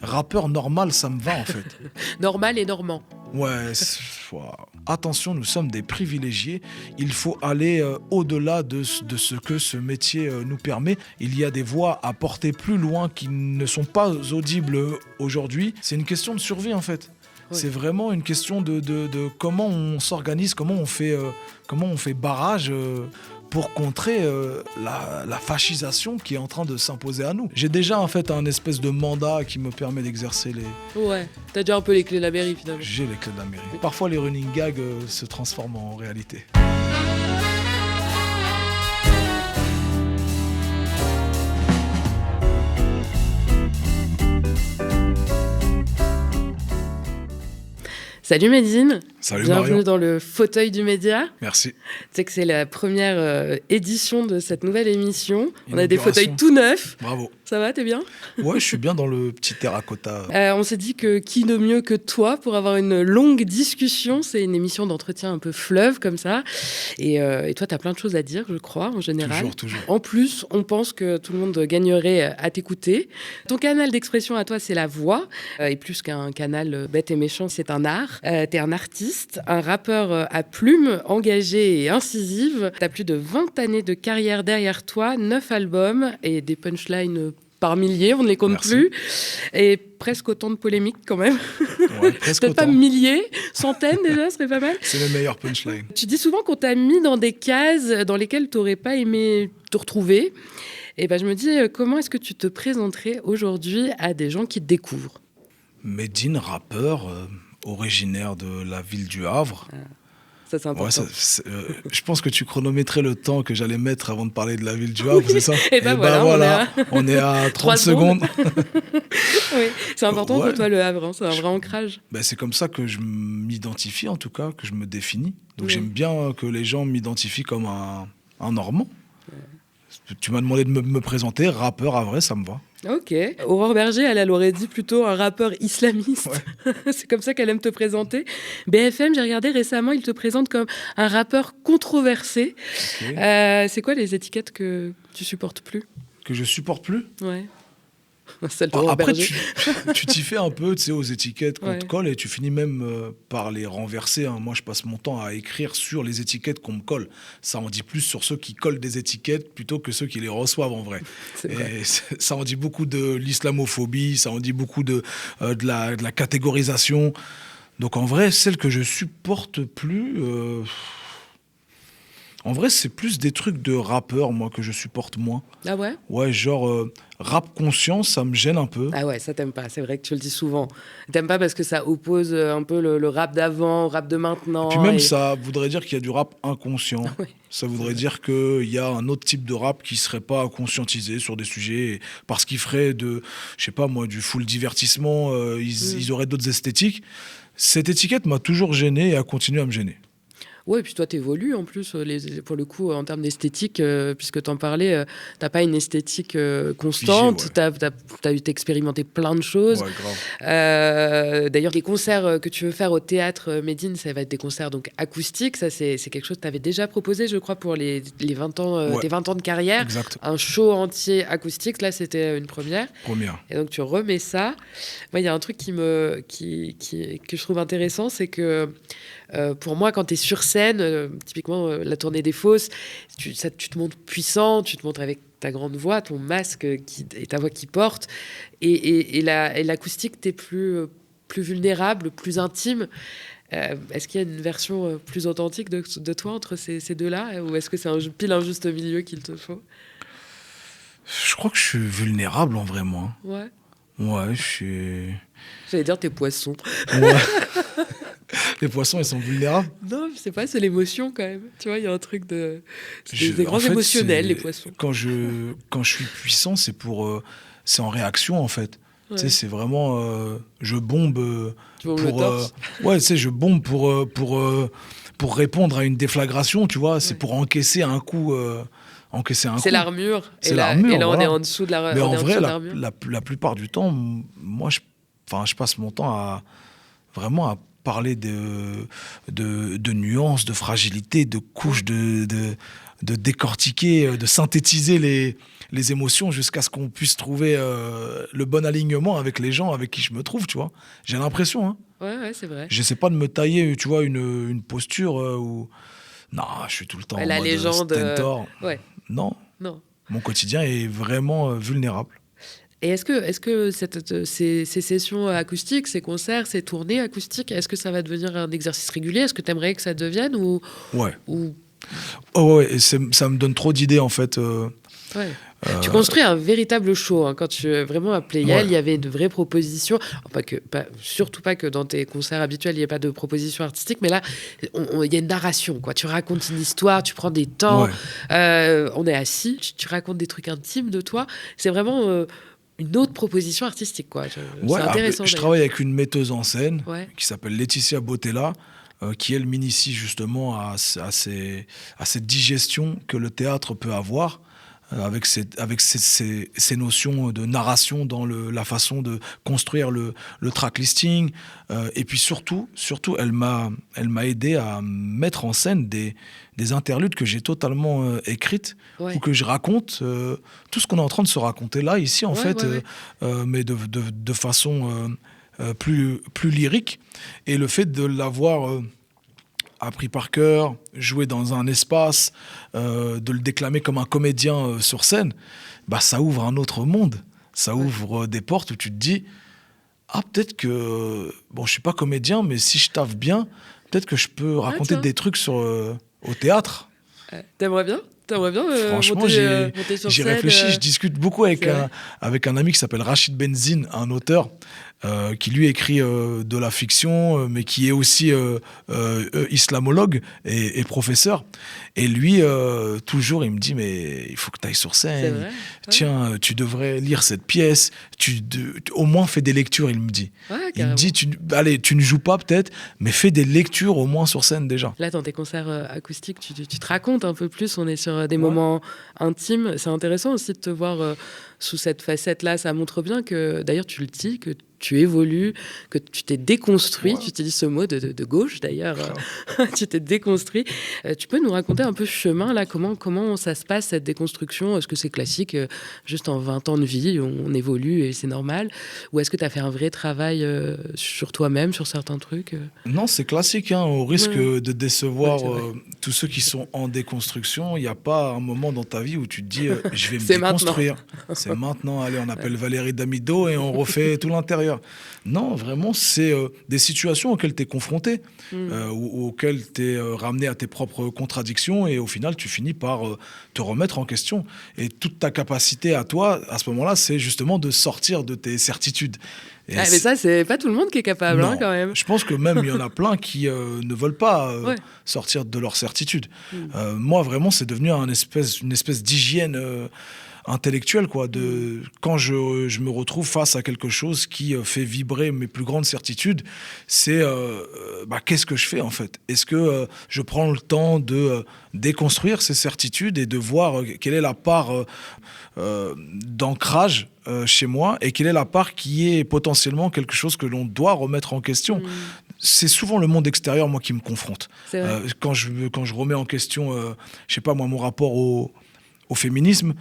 Rappeur normal, ça me va en fait. Normal et normand. Ouais, waouh. Attention, nous sommes des privilégiés. Il faut aller au-delà de ce que ce métier nous permet. Il y a des voix à porter plus loin qui ne sont pas audibles aujourd'hui. C'est une question de survie en fait. Ouais. C'est vraiment une question de comment on s'organise, comment on fait barrage pour contrer la fascisation qui est en train de s'imposer à nous. J'ai déjà en fait un espèce de mandat qui me permet d'exercer les... Ouais, t'as déjà un peu les clés de la mairie finalement. J'ai les clés de la mairie. Parfois les running gags se transforment en réalité. Salut Medine. Salut Bienvenue Marion. dans le fauteuil du média. Merci. Tu sais que c'est la première édition de cette nouvelle émission. On a des Inauguration. fauteuils tout neufs. Bravo. Ça va, t'es bien? Ouais, je suis bien dans le petit terracotta. On s'est dit que qui de mieux que toi pour avoir une longue discussion. C'est une émission d'entretien un peu fleuve comme ça. Et toi, t'as plein de choses à dire, je crois, en général. Toujours. En plus, on pense que tout le monde gagnerait à t'écouter. Ton canal d'expression à toi, c'est la voix. Et plus qu'un canal bête et méchant, c'est un art. T'es un artiste, un rappeur à plumes, engagé et incisive. T'as plus de 20 années de carrière derrière toi, 9 albums et des punchlines par milliers, on ne les compte Merci. plus. Et presque autant de polémiques quand même. Ouais, presque Peut-être pas autant. milliers, centaines déjà, ce serait pas mal. C'est le meilleur punchline. Tu dis souvent qu'on t'a mis dans des cases dans lesquelles tu n'aurais pas aimé te retrouver. Et ben, je me dis, comment est-ce que tu te présenterais aujourd'hui à des gens qui te découvrent? Medine, rappeur, originaire de la ville du Havre. Ça, c'est important. Ouais, je pense que tu chronométrais le temps que j'allais mettre avant de parler de la ville du Havre, c'est ça? Et ben voilà, on est à 30 3 secondes. Oui, c'est important Ouais. pour toi le Havre, hein, c'est un vrai ancrage. Ben, c'est comme ça que je m'identifie, en tout cas, que je me définis. Donc Ouais. j'aime bien que les gens m'identifient comme un Normand. Tu m'as demandé de me présenter, rappeur, à vrai, ça me va. Ok. Aurore Berger, elle aurait dit plutôt un rappeur islamiste. Ouais. C'est comme ça qu'elle aime te présenter. BFM, j'ai regardé récemment, il te présente comme un rappeur controversé. Okay. C'est quoi les étiquettes que tu supportes plus? Que je supporte plus. Ouais. Celle d'Aurore Après, Berger. tu t'y fais un peu, tu sais, aux étiquettes qu'on Ouais. te colle et tu finis même par les renverser. Hein. Moi, je passe mon temps à écrire sur les étiquettes qu'on me colle. Ça en dit plus sur ceux qui collent des étiquettes plutôt que ceux qui les reçoivent en vrai. C'est vrai. Et ça en dit beaucoup de l'islamophobie, ça en dit beaucoup de la catégorisation. Donc en vrai, celle que je supporte plus... En vrai, c'est plus des trucs de rappeurs, moi, que je supporte moins. Ah ouais? Ouais, genre rap conscient, ça me gêne un peu. Ah ouais, ça t'aimes pas, c'est vrai que tu le dis souvent. T'aimes pas parce que ça oppose un peu le rap d'avant au rap de maintenant. Puis même, et- ça voudrait dire qu'il y a du rap inconscient. Oui. Ça voudrait dire qu'il y a un autre type de rap qui serait pas conscientisé sur des sujets parce qu'ils feraient je sais pas moi, du full divertissement, ils auraient d'autres esthétiques. Cette étiquette m'a toujours gêné et a continué à me gêner. Ouais, et puis toi, t'évolues en plus, pour le coup, en termes d'esthétique, puisque t'en parlais, t'as pas une esthétique constante, Figée, ouais. t'as eu expérimenté plein de choses. Ouais, grave. D'ailleurs, les concerts que tu veux faire au théâtre Médine, ça va être des concerts donc acoustiques. Ça, c'est quelque chose que tu avais déjà proposé, je crois, pour les 20 ans, Ouais. tes 20 ans de carrière. Exact. Un show entier acoustique, là, c'était une première. Première. Et donc, tu remets ça. Moi, il y a un truc que je trouve intéressant, c'est que pour moi, quand tu es sur scène, typiquement la tournée des Fosses, tu te montres puissant, tu te montres avec ta grande voix, ton masque et ta voix qui porte. Et l'acoustique, tu es plus vulnérable, plus intime. Est-ce qu'il y a une version plus authentique de toi entre ces deux-là? Ou est-ce que c'est pile un juste milieu qu'il te faut? Je crois que je suis vulnérable en vrai, moi. Ouais. Ouais, je suis... J'allais dire tes poissons. Ouais. Les poissons, ils sont vulnérables. Non, je sais pas, c'est l'émotion quand même. Tu vois, il y a un truc de... C'est des En grands fait, émotionnels, les poissons. Quand je suis puissant, c'est c'est en réaction, en fait. Ouais. Tu sais, c'est vraiment... je bombe Tu vois, le torse. ouais, tu sais, je bombe pour répondre à une déflagration, tu vois. C'est Ouais. pour encaisser un coup... C'est l'armure. C'est Et là, l'armure, et là, on voilà. est en dessous de la Mais en on est vrai, dessous de l'armure. la plupart du temps, moi, je passe mon temps à parler de nuances, de fragilité, de couches, de décortiquer, de synthétiser les émotions jusqu'à ce qu'on puisse trouver le bon alignement avec les gens avec qui je me trouve, tu vois. J'ai l'impression, hein. Ouais, c'est vrai. J'essaie pas de me tailler, tu vois, une posture où... Non, je suis tout le temps en La mode légende. stentor. Ouais, Non, non. mon quotidien est vraiment vulnérable. Et est-ce que ces sessions acoustiques, ces concerts, ces tournées acoustiques, est-ce que ça va devenir un exercice régulier? Est-ce que tu aimerais que ça devienne Ouais. ou... Oh ouais, et ça me donne trop d'idées, en fait. Ouais. Tu construis un véritable show. Hein. Quand tu vraiment à Playel, Ouais. il y avait de vraies propositions. Surtout pas que dans tes concerts habituels, il n'y ait pas de propositions artistiques, mais là, il y a une narration. Quoi. Tu racontes une histoire, tu prends des temps. Ouais. On est assis, tu racontes des trucs intimes de toi. C'est vraiment une autre proposition artistique. Quoi. Ouais, C'est intéressant. je travaille avec une metteuse en scène Ouais. qui s'appelle Laetitia Botella, qui elle m'initie justement à cette digestion que le théâtre peut avoir, avec ces notions de narration dans la façon de construire le track listing. Et puis surtout, elle m'a aidé à mettre en scène des interludes que j'ai totalement écrites, Ouais. ou que je raconte tout ce qu'on est en train de se raconter là, ici, en fait, Ouais. mais de façon plus lyrique. Et le fait de l'avoir appris par cœur, joué dans un espace, de le déclamer comme un comédien sur scène, bah, ça ouvre un autre monde. Ça ouvre des portes où tu te dis, ah, peut-être que, bon, je suis pas comédien, mais si je taffe bien, peut-être que je peux raconter des trucs au théâtre. T'aimerais bien Franchement, monter sur j'y scène, réfléchis. Je discute beaucoup avec un ami qui s'appelle Rachid Benzine, un auteur qui lui écrit de la fiction, mais qui est aussi islamologue et professeur. Et lui, toujours, il me dit, mais il faut que tu ailles sur scène. Vrai, ouais. Tiens, tu devrais lire cette pièce. Au moins, fais des lectures, il me dit. Ouais, Il me dit, allez, tu ne joues pas peut-être, mais fais des lectures au moins sur scène déjà. Là, dans tes concerts acoustiques, tu te racontes un peu plus. On est sur des moments intimes. C'est intéressant aussi de te voir sous cette facette-là. Ça montre bien que, d'ailleurs, tu le dis, que tu évolues, que tu t'es déconstruit. Tu utilises ce mot de gauche, d'ailleurs. Tu t'es déconstruit. Tu peux nous raconter un peu ce chemin, là, comment ça se passe, cette déconstruction? Est-ce que c'est classique, juste en 20 ans de vie, on évolue et c'est normal? Ou est-ce que tu as fait un vrai travail sur toi-même, sur certains trucs Non, c'est classique, hein, au risque de décevoir tous ceux qui sont en déconstruction. Il n'y a pas un moment dans ta vie où tu te dis je vais me déconstruire. C'est maintenant, allez, on appelle Valérie Damido et on refait tout l'intérieur. Non, vraiment, c'est des situations auxquelles tu es confronté, auxquelles tu es ramené à tes propres contradictions, et au final, tu finis par te remettre en question. Et toute ta capacité à toi, à ce moment-là, c'est justement de sortir de tes certitudes. Mais ça, c'est pas tout le monde qui est capable, non, hein, quand même. Je pense que même il y en a plein qui ne veulent pas sortir de leur certitude. Moi, vraiment, c'est devenu une espèce d'hygiène intellectuelle, quoi. Quand je me retrouve face à quelque chose qui fait vibrer mes plus grandes certitudes, c'est qu'est-ce que je fais, en fait? Est-ce que je prends le temps de déconstruire ces certitudes et de voir quelle est la part d'ancrage chez moi, et quelle est la part qui est potentiellement quelque chose que l'on doit remettre en question. C'est souvent le monde extérieur, moi, qui me confronte. Quand je remets en question, je sais pas moi, mon rapport au féminisme,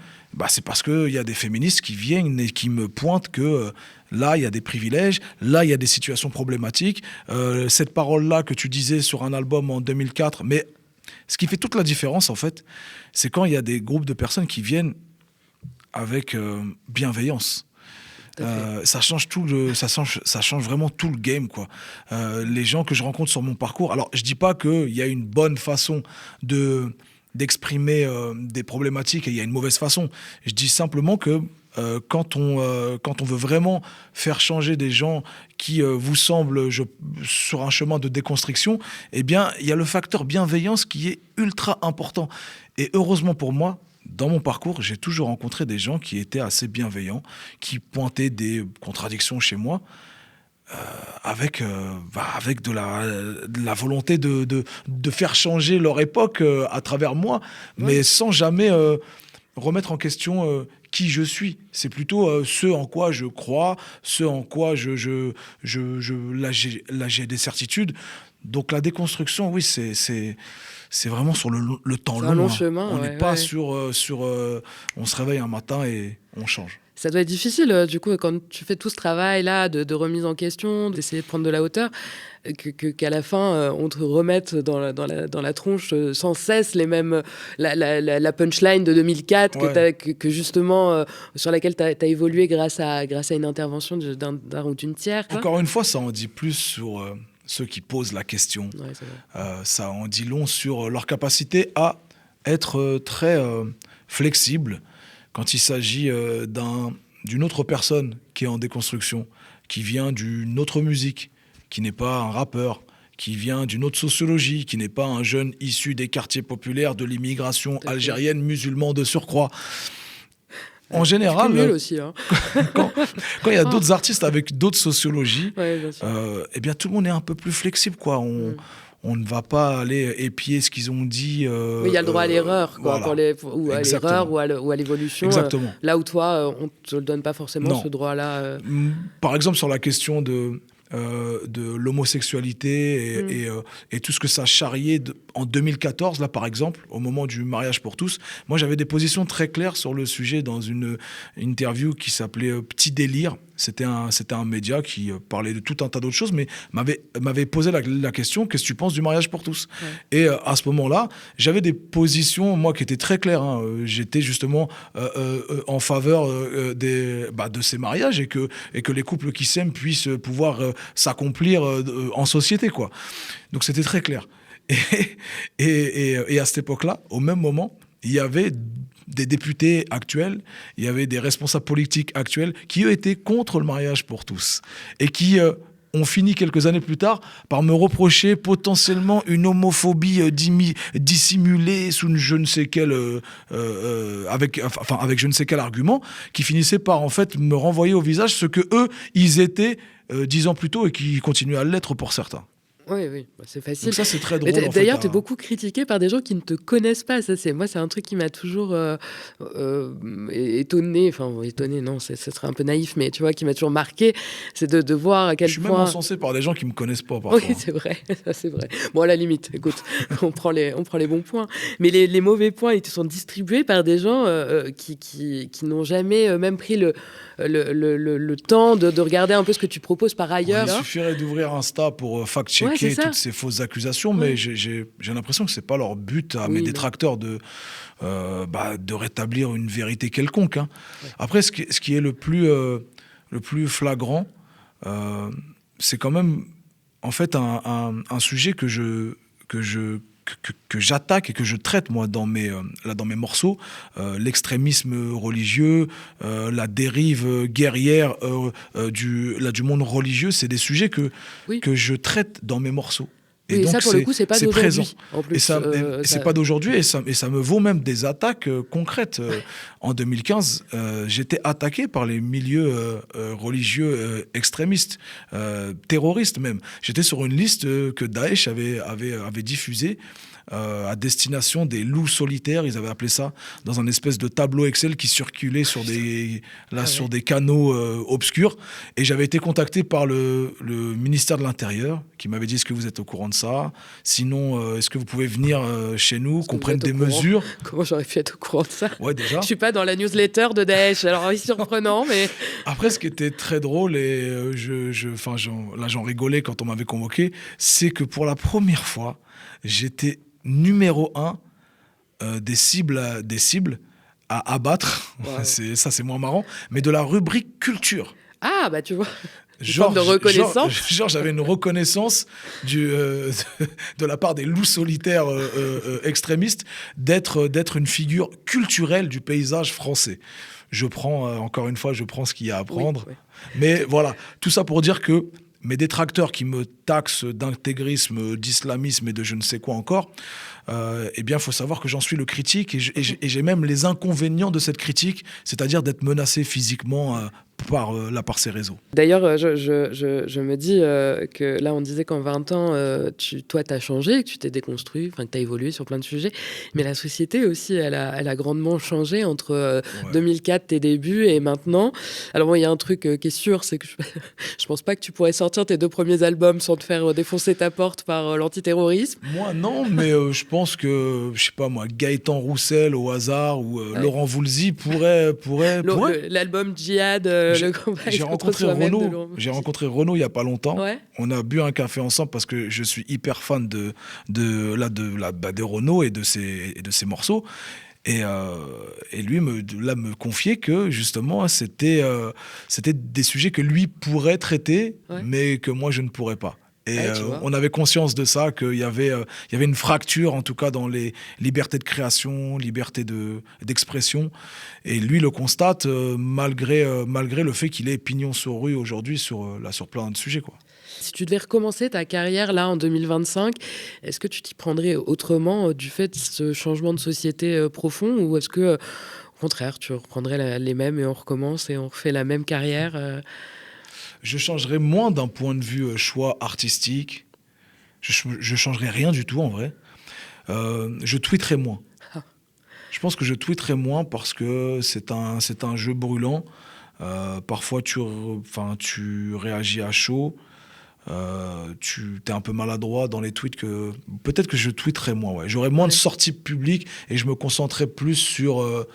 c'est parce qu'il y a des féministes qui viennent et qui me pointent que là, il y a des privilèges, là, il y a des situations problématiques. Cette parole-là que tu disais sur un album en 2004, mais ce qui fait toute la différence, en fait, c'est quand il y a des groupes de personnes qui viennent avec bienveillance. Ça change ça change vraiment tout le game, quoi. Les gens que je rencontre sur mon parcours, alors je dis pas qu'il y a une bonne façon d'exprimer des problématiques et il y a une mauvaise façon. Je dis simplement que quand on veut vraiment faire changer des gens qui vous semblent sur un chemin de déconstruction, eh bien, il y a le facteur bienveillance qui est ultra important. Et heureusement pour moi, dans mon parcours, j'ai toujours rencontré des gens qui étaient assez bienveillants, qui pointaient des contradictions chez moi, avec de la volonté de faire changer leur époque à travers moi, mais sans jamais remettre en question qui je suis. C'est plutôt ce en quoi je crois, ce en quoi là, j'ai des certitudes. Donc la déconstruction, oui, c'est vraiment sur le temps C'est long. un long Hein. chemin. On n'est Ouais, pas ouais. sur on se réveille un matin et on change. Ça doit être difficile, du coup, quand tu fais tout ce travail-là de remise en question, d'essayer de prendre de la hauteur, qu'à la fin, on te remette dans la tronche sans cesse les mêmes, la punchline de 2004 Ouais. que justement, sur laquelle tu as évolué grâce à une intervention d'un ou d'une tiers. Encore une fois, ça en dit plus sur ceux qui posent la question. Ouais, c'est vrai. Ça en dit long sur leur capacité à être très flexible quand il s'agit d'une autre personne qui est en déconstruction, qui vient d'une autre musique, qui n'est pas un rappeur, qui vient d'une autre sociologie, qui n'est pas un jeune issu des quartiers populaires de l'immigration algérienne musulmane de surcroît. En général, aussi, hein. quand il y a d'autres artistes avec d'autres sociologies, Ouais, bien sûr. eh bien tout le monde est un peu plus flexible, quoi. On ne va pas aller épier ce qu'ils ont dit. Oui, il y a le droit à l'erreur, quoi, voilà. ou à l'erreur, ou à l'évolution. Exactement. Là où toi, on ne te le donne pas forcément, Non. ce droit-là. Par exemple, sur la question de l'homosexualité et tout ce que ça charriait en 2014, là, par exemple, au moment du mariage pour tous. Moi, j'avais des positions très claires sur le sujet dans une interview qui s'appelait Petit Délire. C'était un média qui parlait de tout un tas d'autres choses, mais m'avait posé la question, qu'est-ce que tu penses du mariage pour tous ? Ouais. Et à ce moment-là, j'avais des positions, moi, qui étaient très claires. Hein. J'étais justement en faveur de ces mariages et que les couples qui s'aiment puissent pouvoir s'accomplir en société, quoi. Donc c'était très clair. Et à cette époque-là, au même moment, il y avait des députés actuels, il y avait des responsables politiques actuels qui, eux, étaient contre le mariage pour tous et qui ont fini quelques années plus tard par me reprocher potentiellement une homophobie dissimulée sous je ne sais quel avec je ne sais quel argument, qui finissait par en fait me renvoyer au visage ce que eux ils étaient 10 ans plus tôt et qui continuent à l'être pour certains. Oui, c'est facile. Donc ça, c'est très drôle. D'ailleurs, tu es beaucoup critiqué par des gens qui ne te connaissent pas. Moi, c'est un truc qui m'a toujours étonné. Enfin, étonné, non, ce serait un peu naïf, mais tu vois, qui m'a toujours marqué. C'est de voir à quel point... Je suis même encensé par des gens qui ne me connaissent pas, parfois. Oui, c'est vrai. Ça, c'est vrai. Bon, à la limite, écoute, on prend les bons points. Mais les mauvais points, ils te sont distribués par des gens qui n'ont jamais même pris le temps de regarder un peu ce que tu proposes par ailleurs. Il suffirait d'ouvrir Insta pour fact-checker toutes ces fausses accusations, mais j'ai l'impression que c'est pas leur but à mes détracteurs de rétablir une vérité quelconque. Hein. Ouais. Après, ce qui est le plus flagrant, c'est quand même en fait un sujet que j'attaque et que je traite moi dans mes morceaux, l'extrémisme religieux, la dérive guerrière du monde religieux, c'est des sujets que je traite dans mes morceaux. Et donc, ça, pour le coup, c'est pas d'aujourd'hui. C'est pas d'aujourd'hui et ça me vaut même des attaques concrètes. En 2015, j'étais attaqué par les milieux religieux extrémistes, terroristes même. J'étais sur une liste que Daesh avait diffusée à destination des loups solitaires, ils avaient appelé ça, dans un espèce de tableau Excel qui circulait sur des canaux obscurs. Et j'avais été contacté par le ministère de l'Intérieur qui m'avait dit: est-ce que vous êtes au courant de ça ? Sinon, est-ce que vous pouvez venir chez nous, qu'on prenne des mesures ? Comment j'aurais pu être au courant de ça ? Ouais, déjà. Je suis pas dans la newsletter de Daesh, alors oui, surprenant, mais... Après, ce qui était très drôle, et j'en rigolais quand on m'avait convoqué, c'est que pour la première fois, j'étais numéro 1 des cibles à abattre. Wow. C'est moins marrant, mais de la rubrique culture. Ah, bah tu vois, forme de reconnaissance. J'avais une reconnaissance de la part des loups solitaires extrémistes d'être une figure culturelle du paysage français. Encore une fois, je prends ce qu'il y a à prendre. Oui. Mais voilà, tout ça pour dire que mes détracteurs qui me taxent d'intégrisme, d'islamisme et de je ne sais quoi encore, eh bien, il faut savoir que j'en suis le critique et j'ai même les inconvénients de cette critique, c'est-à-dire d'être menacé physiquement par ces réseaux. D'ailleurs, je me dis que là, on disait qu'en 20 ans, toi, tu as changé, que tu t'es déconstruit, que tu as évolué sur plein de sujets. Mais la société aussi, elle a grandement changé entre 2004, tes débuts, et maintenant. Alors, bon, il y a un truc qui est sûr, c'est que je pense pas que tu pourrais sortir tes 2 premiers albums sans te faire défoncer ta porte par l'antiterrorisme. Moi, non, mais je pense que, je sais pas moi, Gaëtan Roussel au hasard ou Laurent Voulzy pourrait. L'album Djihad, le combat contre soi-même de Laurent Voulzy. J'ai rencontré Renaud il y a pas longtemps. Ouais. On a bu un café ensemble parce que je suis hyper fan de Renaud et de ses morceaux. Et lui me confiait que justement c'était des sujets que lui pourrait traiter, mais que moi je ne pourrais pas. Et on avait conscience de ça, qu'il y avait une fracture, en tout cas, dans les libertés de création, liberté d'expression. Et lui le constate, malgré le fait qu'il est pignon sur rue aujourd'hui sur plein de sujets, quoi. Si tu devais recommencer ta carrière là en 2025, est-ce que tu t'y prendrais autrement du fait de ce changement de société profond, ou est-ce que, au contraire, tu reprendrais les mêmes et on recommence et on refait la même carrière Je changerais moins d'un point de vue choix artistique. Je changerais rien du tout en vrai. Je tweeterais moins. Je pense que je tweeterais moins parce que c'est un jeu brûlant. Parfois tu réagis à chaud. Tu es un peu maladroit dans les tweets. Peut-être que je tweeterais moins. Ouais. J'aurais moins de sorties publiques et je me concentrerais plus sur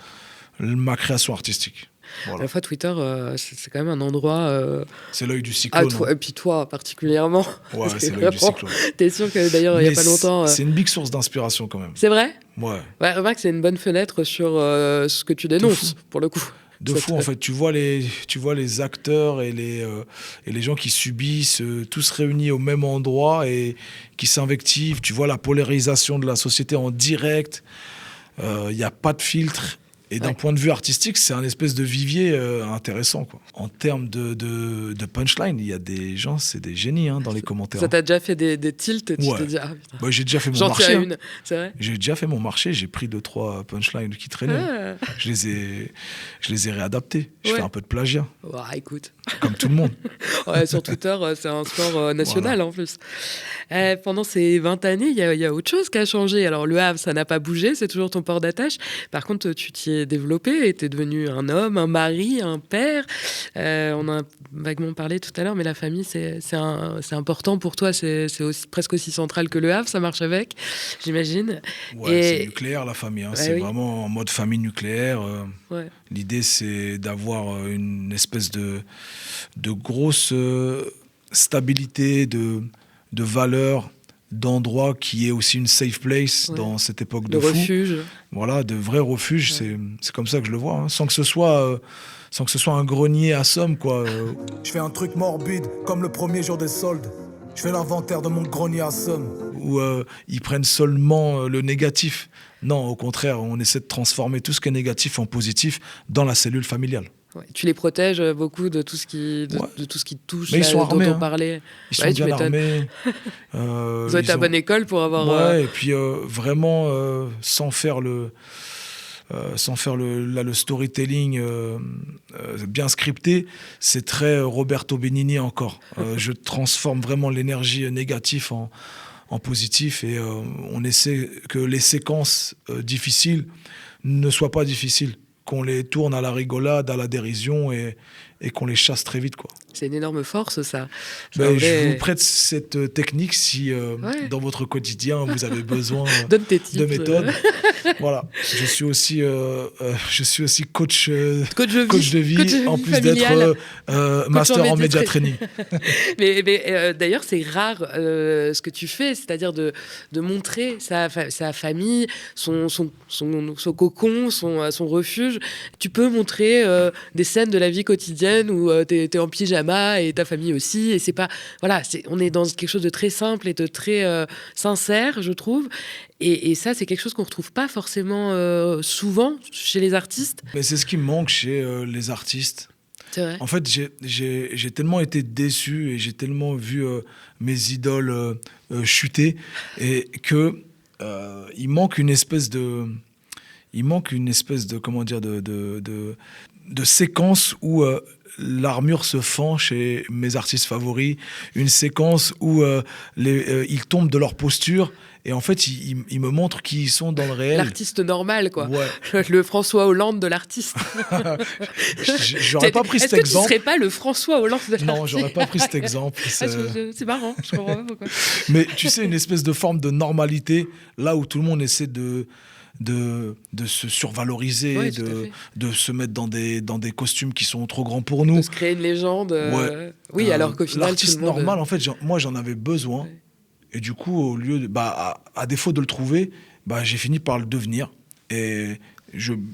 ma création artistique. Voilà. À la fois, Twitter, c'est quand même un endroit... c'est l'œil du cyclone. Et puis toi, particulièrement. Ouais, c'est l'œil du cyclone. T'es sûr que, d'ailleurs, il n'y a pas longtemps... C'est une big source d'inspiration, quand même. C'est vrai ? Ouais. Remarque, c'est une bonne fenêtre sur ce que tu dénonces, pour le coup. De fou, en fait. Tu vois les acteurs et les gens qui subissent, tous réunis au même endroit et qui s'invectivent. Tu vois la polarisation de la société en direct. Il n'y a pas de filtre. Et d'un point de vue artistique, c'est un espèce de vivier intéressant, quoi. En termes de punchline, il y a des gens, c'est des génies dans les commentaires. Ça t'a déjà fait des tilts et tu t'es dit, ah putain. Bah, j'ai déjà fait mon marché. Une, c'est vrai. J'ai déjà fait mon marché, j'ai pris 2-3 punchlines qui traînaient. Je les ai réadaptés. Je fais un peu de plagiat. Écoute. Comme tout le monde. Sur Twitter, c'est un sport national en plus. Pendant ces 20 années, il y a autre chose qui a changé. Alors le Havre, ça n'a pas bougé, c'est toujours ton port d'attache. Par contre, tu t'y es développé et t'es devenu un homme, un mari, un père. On a vaguement parlé tout à l'heure, mais la famille, c'est important pour toi. C'est presque aussi central que le Havre, ça marche avec, j'imagine. Ouais, c'est nucléaire la famille. C'est vraiment en mode famille nucléaire. L'idée, c'est d'avoir une espèce de grosse stabilité, de valeurs, d'endroits qui est aussi une safe place dans cette époque de fou. Refuge. Voilà, de vrais refuges. C'est comme ça que je le vois, sans que ce soit un grenier à somme, quoi. Je fais un truc morbide, comme le premier jour des soldes. Je fais l'inventaire de mon grenier à somme. Où ils prennent seulement le négatif. Non, au contraire, on essaie de transformer tout ce qui est négatif en positif dans la cellule familiale. Ouais, tu les protèges beaucoup de tout ce qui, de tout ce qui te touche. Mais ils sont armés. Dont on parlait. Ils sont bien armés. Ils ont été à bonne école pour avoir... Ouais, et puis vraiment, sans faire le storytelling bien scripté, c'est très Roberto Benigni encore. Je transforme vraiment l'énergie négative en positif et on essaie que les séquences difficiles ne soient pas difficiles, qu'on les tourne à la rigolade, à la dérision et qu'on les chasse très vite, quoi. C'est une énorme force, ça. Je vous prête cette technique si dans votre quotidien vous avez besoin de méthodes. Voilà. Je suis aussi coach de vie en plus d'être master en média training. mais d'ailleurs, c'est rare ce que tu fais, c'est-à-dire de montrer sa famille, son cocon, son refuge. Tu peux montrer des scènes de la vie quotidienne où t'es en pyjama et ta famille aussi, et c'est pas... Voilà, on est dans quelque chose de très simple et de très sincère, je trouve. Et ça, c'est quelque chose qu'on retrouve pas forcément souvent chez les artistes. Mais c'est ce qui me manque chez les artistes. C'est vrai. En fait, j'ai tellement été déçu et j'ai tellement vu mes idoles chuter et que il manque une espèce de comment dire, de séquences où l'armure se fend chez mes artistes favoris, une séquence où ils tombent de leur posture et en fait ils me montrent qui ils sont dans le réel. L'artiste normal, quoi. Ouais. Le François Hollande de l'artiste. J'aurais pas pris cet exemple. Est-ce que tu serais pas le François Hollande de l'artiste? Non, j'aurais pas pris cet exemple. C'est marrant, je comprends pas pourquoi. Mais tu sais, une espèce de forme de normalité, là où tout le monde essaie de se survaloriser, Ouais, de se mettre dans des costumes qui sont trop grands pour nous. De se créer une légende. Ouais. Oui, alors qu'au final, l'artiste tout le monde... normal, en fait, moi, j'en avais besoin. Ouais. Et du coup, au lieu de, à défaut de le trouver, j'ai fini par le devenir. Et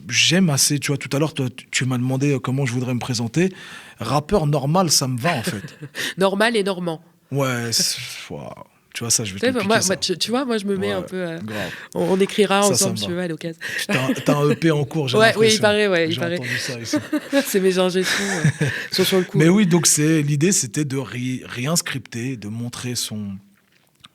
j'aime assez, tu vois, tout à l'heure, tu m'as demandé comment je voudrais me présenter. Rappeur normal, ça me va, en fait. Normal et normand. Ouais, wow. Tu vois, ça, je vais te le piquer, ça. Tu vois, moi, je me mets un peu... grave. On écrira Ça ensemble, me tu va. vois, à l'occasion. T'as un EP en cours, j'ai l'impression. Oui, il paraît, il J'ai paraît. entendu ça ici. C'est mes ingé sons sont sur le coup. Mais oui, donc l'idée, c'était de rien scripter, de montrer son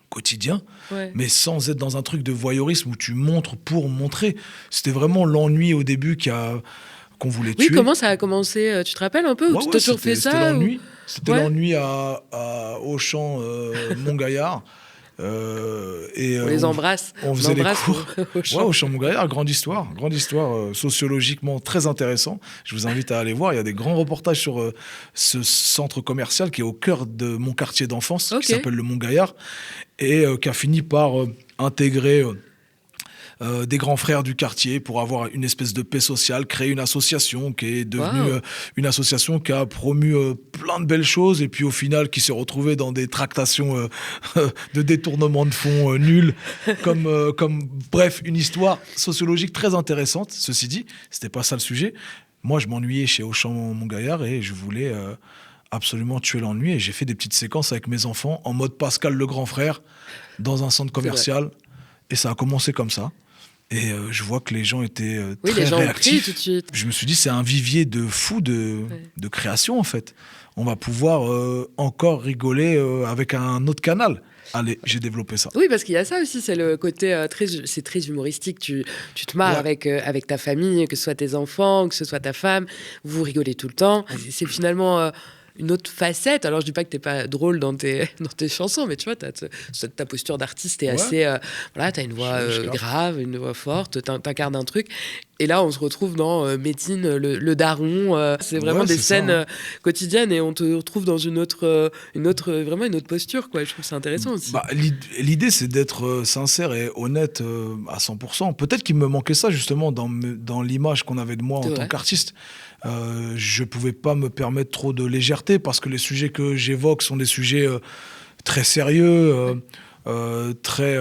quotidien, Ouais. mais sans être dans un truc de voyeurisme où tu montres pour montrer. C'était vraiment l'ennui au début qu'on voulait Oui, tuer. comment ça a commencé? Tu te rappelles un peu? Ou tu t'as toujours fait ça? C'était l'ennui. C'était Ouais. l'ennui à Auchan, Montgaillard. On les embrasse. On faisait les embrasse cours. au champ. Au Champ Montgaillard, grande histoire sociologiquement très intéressant. Je vous invite à aller voir. Il y a des grands reportages sur ce centre commercial qui est au cœur de mon quartier d'enfance, Ok. qui s'appelle le Montgaillard, et qui a fini par intégrer des grands frères du quartier pour avoir une espèce de paix sociale, créer une association qui est devenue Wow. une association qui a promu plein de belles choses et puis au final qui s'est retrouvée dans des tractations de détournement de fonds nuls comme bref, une histoire sociologique très intéressante. Ceci dit, c'était pas ça le sujet. Moi, je m'ennuyais chez Auchan Montgaillard et je voulais absolument tuer l'ennui et j'ai fait des petites séquences avec mes enfants en mode Pascal le grand frère dans un centre commercial et ça a commencé comme ça. Et je vois que les gens étaient Oui, très les gens ont pris réactifs. tout de suite. Je me suis dit, c'est un vivier de fou de création, en fait. On va pouvoir encore rigoler avec un autre canal. Allez, j'ai développé ça. Oui, parce qu'il y a ça aussi, c'est le côté c'est très humoristique. Tu te marres avec ta famille, que ce soit tes enfants, que ce soit ta femme. Vous rigolez tout le temps. C'est finalement une autre facette. Alors, je dis pas que t'es pas drôle dans tes chansons, mais tu vois, ta posture d'artiste est assez... voilà, t'as une voix grave, une voix forte, t'incarnes un truc. Et là, on se retrouve dans Médine, le daron. C'est vraiment des scènes quotidiennes et on te retrouve dans une autre posture, quoi. Je trouve que c'est intéressant aussi. L'idée, c'est d'être sincère et honnête à 100%. Peut-être qu'il me manquait ça, justement, dans l'image qu'on avait de moi en tant qu'artiste. Je pouvais pas me permettre trop de légèreté parce que les sujets que j'évoque sont des sujets très sérieux, très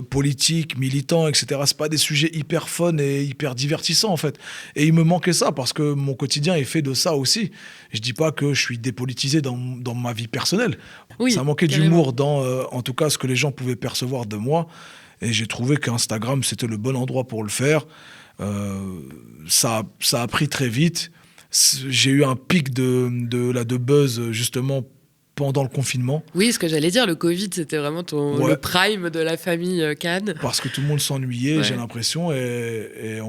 politiques, militants, etc. C'est pas des sujets hyper fun et hyper divertissants en fait. Et il me manquait ça parce que mon quotidien est fait de ça aussi. Je dis pas que je suis dépolitisé dans ma vie personnelle. Oui, ça manquait carrément. d'humour dans, en tout cas, ce que les gens pouvaient percevoir de moi. Et j'ai trouvé qu'Instagram c'était le bon endroit pour le faire. Ça a pris très vite. J'ai eu un pic de buzz justement pendant le confinement. Oui, ce que j'allais dire, le Covid, c'était vraiment le prime de la famille Cannes. Parce que tout le monde s'ennuyait, j'ai l'impression, et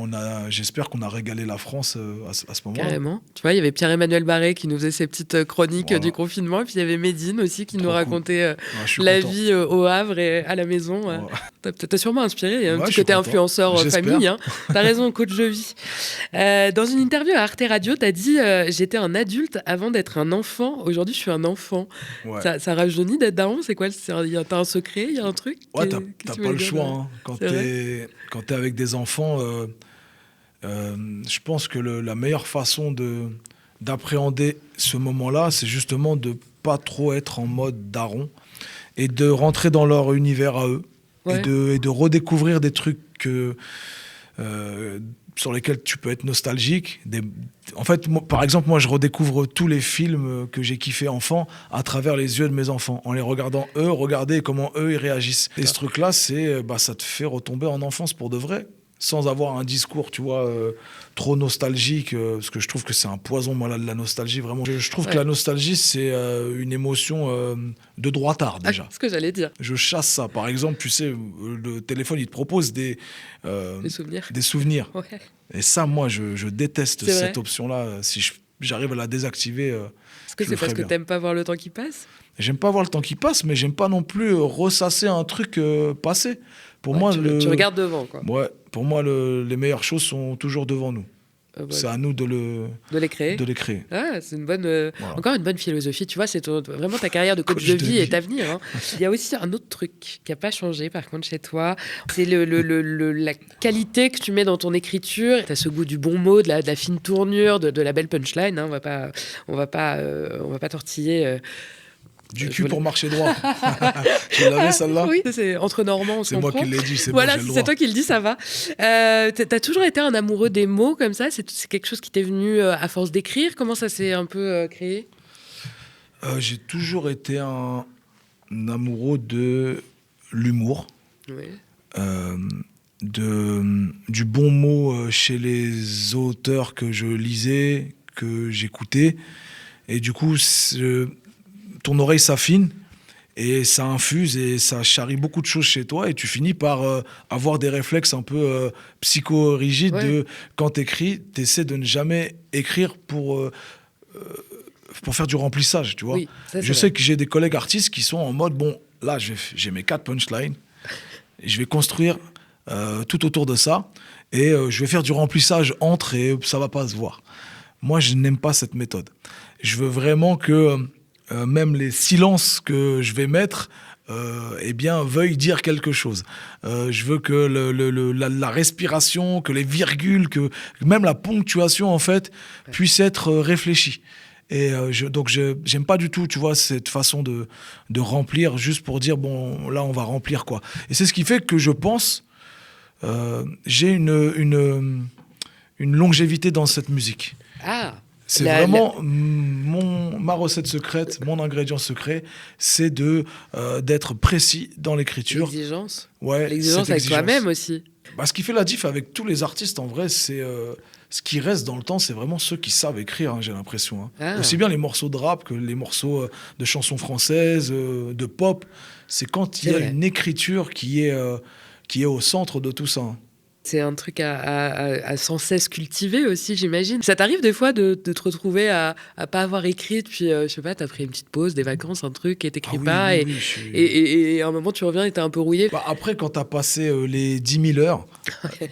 j'espère qu'on a régalé la France à ce moment-là. Carrément. Tu vois, il y avait Pierre-Emmanuel Barré qui nous faisait ses petites chroniques du confinement, et puis il y avait Médine aussi qui nous racontait la vie au Havre et à la maison. T'as sûrement inspiré, il y a un petit côté influenceur famille. Hein. T'as raison, coach de vie. Dans une interview à Arte Radio, t'as dit j'étais un adulte avant d'être un enfant. Aujourd'hui, je suis un enfant. Ouais. Ça rajeunit d'être daron, c'est quoi? T'as un secret, il y a un truc? Ouais, t'as pas le choix. Hein. Quand t'es avec des enfants, je pense que la meilleure façon d'appréhender ce moment-là, c'est justement de pas trop être en mode daron et de rentrer dans leur univers à eux et de redécouvrir des trucs sur lesquels tu peux être nostalgique. En fait, par exemple, moi, je redécouvre tous les films que j'ai kiffés enfant à travers les yeux de mes enfants, en les regardant eux, regarder comment eux, ils réagissent. Et ce truc-là, ça te fait retomber en enfance pour de vrai. sans avoir un discours, tu vois, trop nostalgique, parce que je trouve que c'est un poison, moi, la nostalgie, vraiment. Je trouve que la nostalgie, c'est une émotion de droitard, déjà. Ce que j'allais dire. Je chasse ça. Par exemple, tu sais, le téléphone, il te propose des souvenirs. Ouais. Et ça, moi, je déteste C'est cette vrai. option-là. Si j'arrive à la désactiver, Est-ce que je c'est le parce ferai que bien. t'aimes pas voir le temps qui passe? J'aime pas voir le temps qui passe, mais j'aime pas non plus ressasser un truc passé. Pour moi, Tu regardes devant, quoi. Ouais, pour moi, les meilleures choses sont toujours devant nous. C'est à nous de les créer. les créer. Ah, c'est Voilà. encore une bonne philosophie. Tu vois, c'est vraiment ta carrière de coach de vie et d'avenir. Hein. Il y a aussi un autre truc qui n'a pas changé, par contre, chez toi. C'est la qualité que tu mets dans ton écriture. Tu as ce goût du bon mot, de la fine tournure, de la belle punchline. Hein. On va pas tortiller. Du cul pour marcher droit. Tu l'avais, celle-là? Oui, c'est entre Normands, on se C'est moi comprend. qui l'ai dit, c'est Voilà, bon, j'ai le c'est droit. toi qui le dis, ça va. T'as toujours été un amoureux des mots comme ça? C'est quelque chose qui t'est venu à force d'écrire? Comment ça s'est un peu créé? J'ai toujours été un amoureux de l'humour, Oui. du bon mot chez les auteurs que je lisais, que j'écoutais. Et du coup, ton oreille s'affine et ça infuse et ça charrie beaucoup de choses chez toi et tu finis par avoir des réflexes un peu psychorigides de quand t'écris, t'essaies de ne jamais écrire pour faire du remplissage, tu vois. Oui, ça, je sais que j'ai des collègues artistes qui sont en mode, bon, là, j'ai mes 4 punchlines, je vais construire tout autour de ça et je vais faire du remplissage entre et ça va pas se voir. Moi, je n'aime pas cette méthode. Je veux vraiment que même les silences que je vais mettre eh bien, veuillent dire quelque chose. Je veux que la respiration, que les virgules, que même la ponctuation, en fait, puisse être réfléchie. Et donc, j'aime pas du tout, tu vois, cette façon de remplir juste pour dire, bon, là, on va remplir, quoi. Et c'est ce qui fait que je pense, j'ai une longévité dans cette musique. Ah, c'est vraiment ma recette secrète, mon ingrédient secret, c'est d'être précis dans l'écriture. L'exigence. Ouais, l'exigence avec toi-même aussi. Bah, ce qui fait la diff avec tous les artistes, en vrai, c'est ce qui reste dans le temps, c'est vraiment ceux qui savent écrire, hein, j'ai l'impression. Hein. Ah. Aussi bien les morceaux de rap que les morceaux de chansons françaises, de pop. C'est quand il y a une écriture qui est au centre de tout ça. Hein. C'est un truc à sans cesse cultiver aussi, j'imagine. Ça t'arrive des fois de te retrouver à pas avoir écrit, puis je sais pas, t'as pris une petite pause, des vacances, un truc, et t'écris pas, et à un moment tu reviens et t'es un peu rouillé. Bah après, quand t'as passé les 10 000 heures,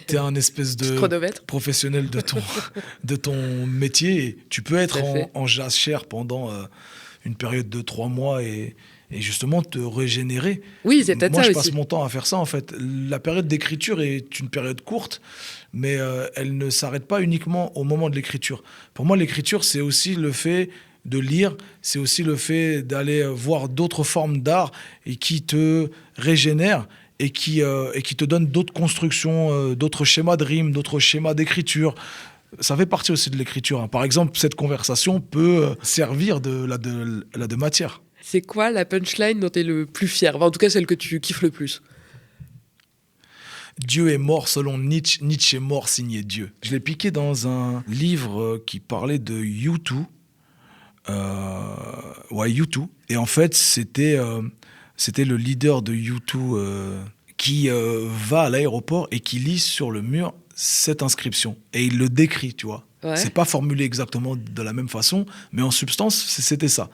t'es un espèce de professionnel de ton métier, et tu peux être en jachère pendant une période de 3 mois et justement te régénérer. Oui, c'est peut-être ça aussi. Moi, je passe mon temps à faire ça, en fait. La période d'écriture est une période courte, mais elle ne s'arrête pas uniquement au moment de l'écriture. Pour moi, l'écriture, c'est aussi le fait de lire, c'est aussi le fait d'aller voir d'autres formes d'art et qui te régénèrent et qui te donnent d'autres constructions, d'autres schémas de rimes, d'autres schémas d'écriture. Ça fait partie aussi de l'écriture. Hein. Par exemple, cette conversation peut servir de matière. C'est quoi la punchline dont tu es le plus fier? Enfin, en tout cas, celle que tu kiffes le plus. Dieu est mort selon Nietzsche, Nietzsche est mort signé Dieu. Je l'ai piqué dans un livre qui parlait de U2. U2. Et en fait, c'était le leader de U2 qui va à l'aéroport et qui lit sur le mur cette inscription. Et il le décrit, tu vois. Ouais. C'est pas formulé exactement de la même façon, mais en substance, c'était ça.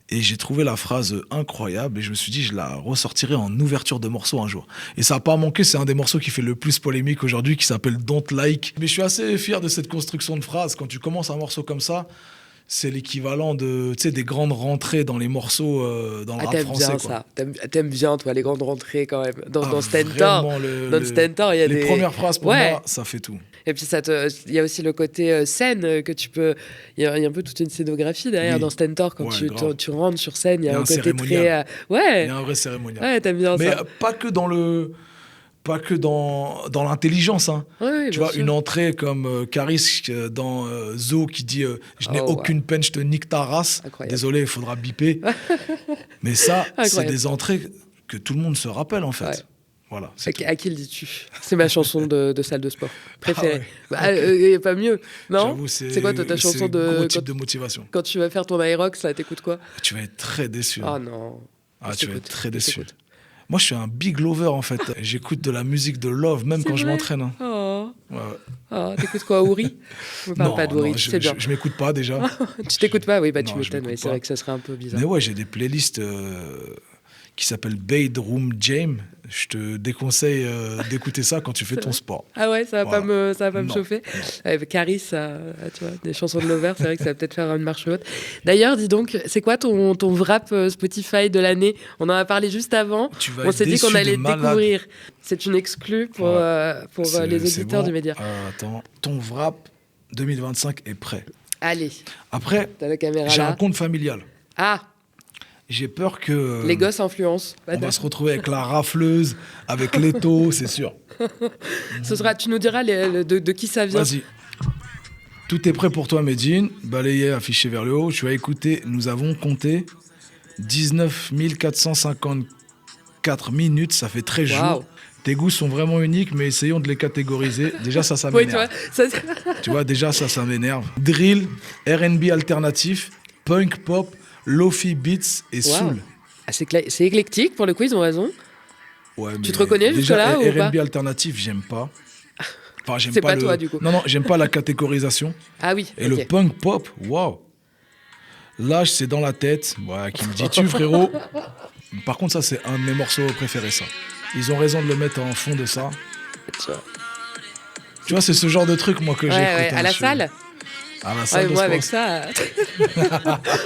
Et j'ai trouvé la phrase incroyable et je me suis dit, je la ressortirai en ouverture de morceau un jour. Et ça n'a pas manqué, c'est un des morceaux qui fait le plus polémique aujourd'hui, qui s'appelle Don't Like. Mais je suis assez fier de cette construction de phrase. Quand tu commences un morceau comme ça, c'est l'équivalent des grandes rentrées dans les morceaux dans le rap français. Bien quoi. Ça. T'aimes bien, toi, les grandes rentrées quand même. Dans Stentor, il y a les premières phrases, pour moi, ça fait tout. Et puis, il y a aussi le côté scène que tu peux... Il y a un peu toute une scénographie derrière dans Stentor. Quand tu rentres sur scène, il y a un côté très... Il y a un vrai cérémonial. Ouais, t'aimes bien ça. Mais pas que dans l'intelligence. Hein. Oui, tu vois, sûr. Une entrée comme Caris dans Zo qui dit je n'ai aucune peine, je te nique ta race. Incroyable. Désolé, il faudra biper. Mais ça, c'est des entrées que tout le monde se rappelle, en fait. Ouais. Voilà, c'est tout. À qui le dis-tu? C'est ma chanson de salle de sport préférée. Ah ouais. Y a pas mieux, non? J'avoue, C'est quoi ta chanson c'est de gros type de motivation. quand tu vas faire ton Aerox, là, t'écoutes quoi? Tu vas être très déçu. Oh non. Ah, Je tu vas t'écoute, être très je déçu. t'écoute. Moi, je suis un big lover en fait. J'écoute de la musique de love, même C'est quand je vrai. m'entraîne. Hein. Oh. Ouais, ouais. Oh, t'écoutes quoi, Ouri? Je me parle pas d'Ouri, tu sais bien. je m'écoute pas déjà. Tu t'écoutes pas? Oui, bah tu Non, je m'étonnes, m'écoute ouais, c'est pas. vrai que ça serait un peu bizarre. Mais ouais, j'ai des playlists qui s'appellent Bedroom Jam. Je te déconseille d'écouter ça quand tu fais ton sport. Ah ouais, ça va Voilà. ça va pas me Non, chauffer. non. Caris, tu vois, des chansons de Lover, c'est vrai que ça va peut-être faire une marche haute. D'ailleurs, dis donc, c'est quoi ton wrap Spotify de l'année? On en a parlé juste avant. Tu vas On être s'est dit déçu qu'on de allait malade. découvrir. C'est une exclue pour C'est- les c'est auditeurs bon. du média. Attends, ton wrap 2025 est prêt. Allez, Après, t'as la caméra j'ai un là. compte familial. Ah, J'ai peur que les gosses influencent. on va se retrouver avec la rafleuse, avec l'étau, c'est sûr. Tu nous diras de qui ça vient. Vas-y. Tout est prêt pour toi, Medine. Balayé, affiché vers le haut. Tu as écouté, nous avons compté 19 454 minutes. Ça fait 13 Waouh. jours. Tes goûts sont vraiment uniques, mais essayons de les catégoriser. Déjà, ça Oui, tu vois, m'énerve. ça, Tu vois, déjà, ça m'énerve. Drill, R&B alternatif, punk pop, lofi beats et Waouh. soul. Ah, c'est éclectique, pour le coup, ils ont raison. Ouais, Tu mais te reconnais déjà, jusque-là ou pas? R&B alternatif, j'aime pas. Enfin, j'aime C'est pas pas le... toi, du coup. Non, j'aime pas la catégorisation. Ah oui, Et ok. le punk pop, waouh. L'âge, c'est dans la tête. Ouais, qui me dis-tu, frérot? Par contre, ça, c'est un de mes morceaux préférés, ça. Ils ont raison de le mettre en fond de ça. Tu vois, c'est ce genre de truc, moi, que Ouais, j'écoute. ouais, hein, à la je- salle. À la Ouais, salle de moi, sport. avec ça...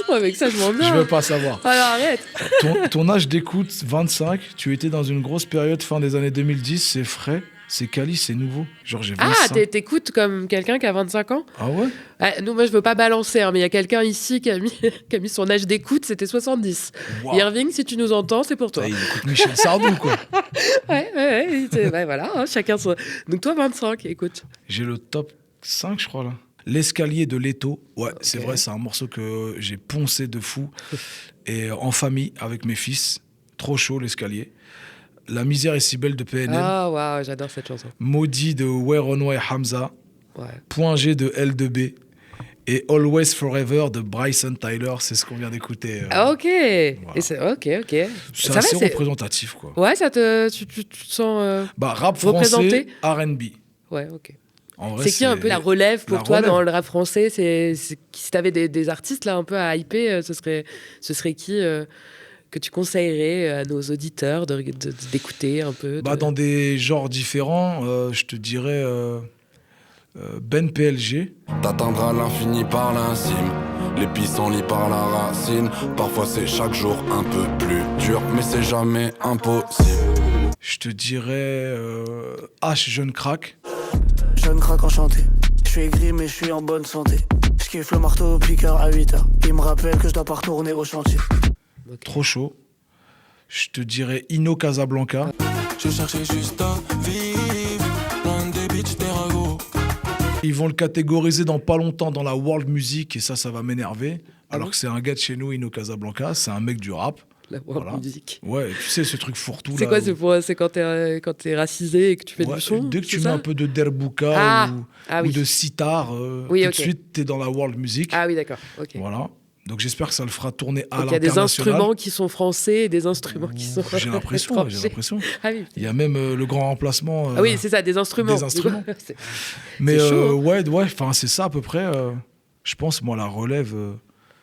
moi, avec ça, je m'en Je viens. veux pas savoir. Alors, arrête. Ton âge d'écoute, 25, tu étais dans une grosse période fin des années 2010, c'est frais, c'est quali, c'est nouveau. Genre, j'ai 25. Ah, t'écoutes comme quelqu'un qui a 25 ans? Ah ouais? Ah, nous, moi, je veux pas balancer, hein, mais il y a quelqu'un ici qui a mis son âge d'écoute, c'était 70. Waouh. Irving, si tu nous entends, c'est pour toi. Il écoute Michel Sardou, quoi. Ouais, voilà, hein, chacun son... Donc toi, 25, écoute. J'ai le top 5, je crois, là. L'escalier de Leto. Ouais, c'est Ok. vrai, c'est un morceau que j'ai poncé de fou. Et en famille, avec mes fils. Trop chaud, l'escalier. La misère est si belle de PNL. Ah, waouh, j'adore cette chanson. Maudit de Weronwa et Hamza. Ouais. Point G de L2B. Et Always Forever de Bryson Tyler. C'est ce qu'on vient d'écouter. Ah, ok. Et c'est... Ok. C'est Ça va, assez c'est... représentatif, quoi. Ouais, tu te sens... Bah, rap représenté. français, R&B. Ouais, ok. En vrai, C'est qui un peu la relève pour la toi relève. dans le rap français? Si t'avais des artistes là un peu à hyper, ce serait qui que tu conseillerais à nos auditeurs d'écouter un peu Bah, dans des genres différents, je te dirais Ben PLG. T'atteindras l'infini par l'incime, les pissenlits par la racine. Parfois c'est chaque jour un peu plus dur, mais c'est jamais impossible. Je te dirais H Jeune Crack. Jeune craque enchanté, je suis aigri mais je suis en bonne santé. Je kiffe le marteau au piqueur à 8h. Il me rappelle que je dois pas retourner au chantier. Trop chaud. Je te dirais Ino Casablanca. Je cherchais juste à vivre, loin des bitches, des ragots. Ils vont le catégoriser dans pas longtemps dans la world music et ça va m'énerver. Alors que c'est un gars de chez nous, Ino Casablanca, c'est un mec du rap. la world Voilà. music. Ouais, tu sais, ce truc fourre-tout C'est là. quoi, c'est quand t'es racisé et que tu fais Ouais, du son? dès que tu c'est mets ça un peu de derbouka Ah, ou, ah ou oui. de sitar, Oui, tout ok. de suite, t'es dans la world music. Ah oui, d'accord. Ok. Voilà. Donc j'espère que ça le fera tourner à Donc il y a des l'international. instruments qui sont français et des instruments qui sont. J'ai l'impression, j'ai étrangers. l'impression. Ah oui. Il y a même le grand remplacement. Ah oui, c'est ça, des instruments. des instruments. C'est- Mais c'est chaud, hein. ouais, enfin c'est ça à peu près. Je pense, moi, la relève,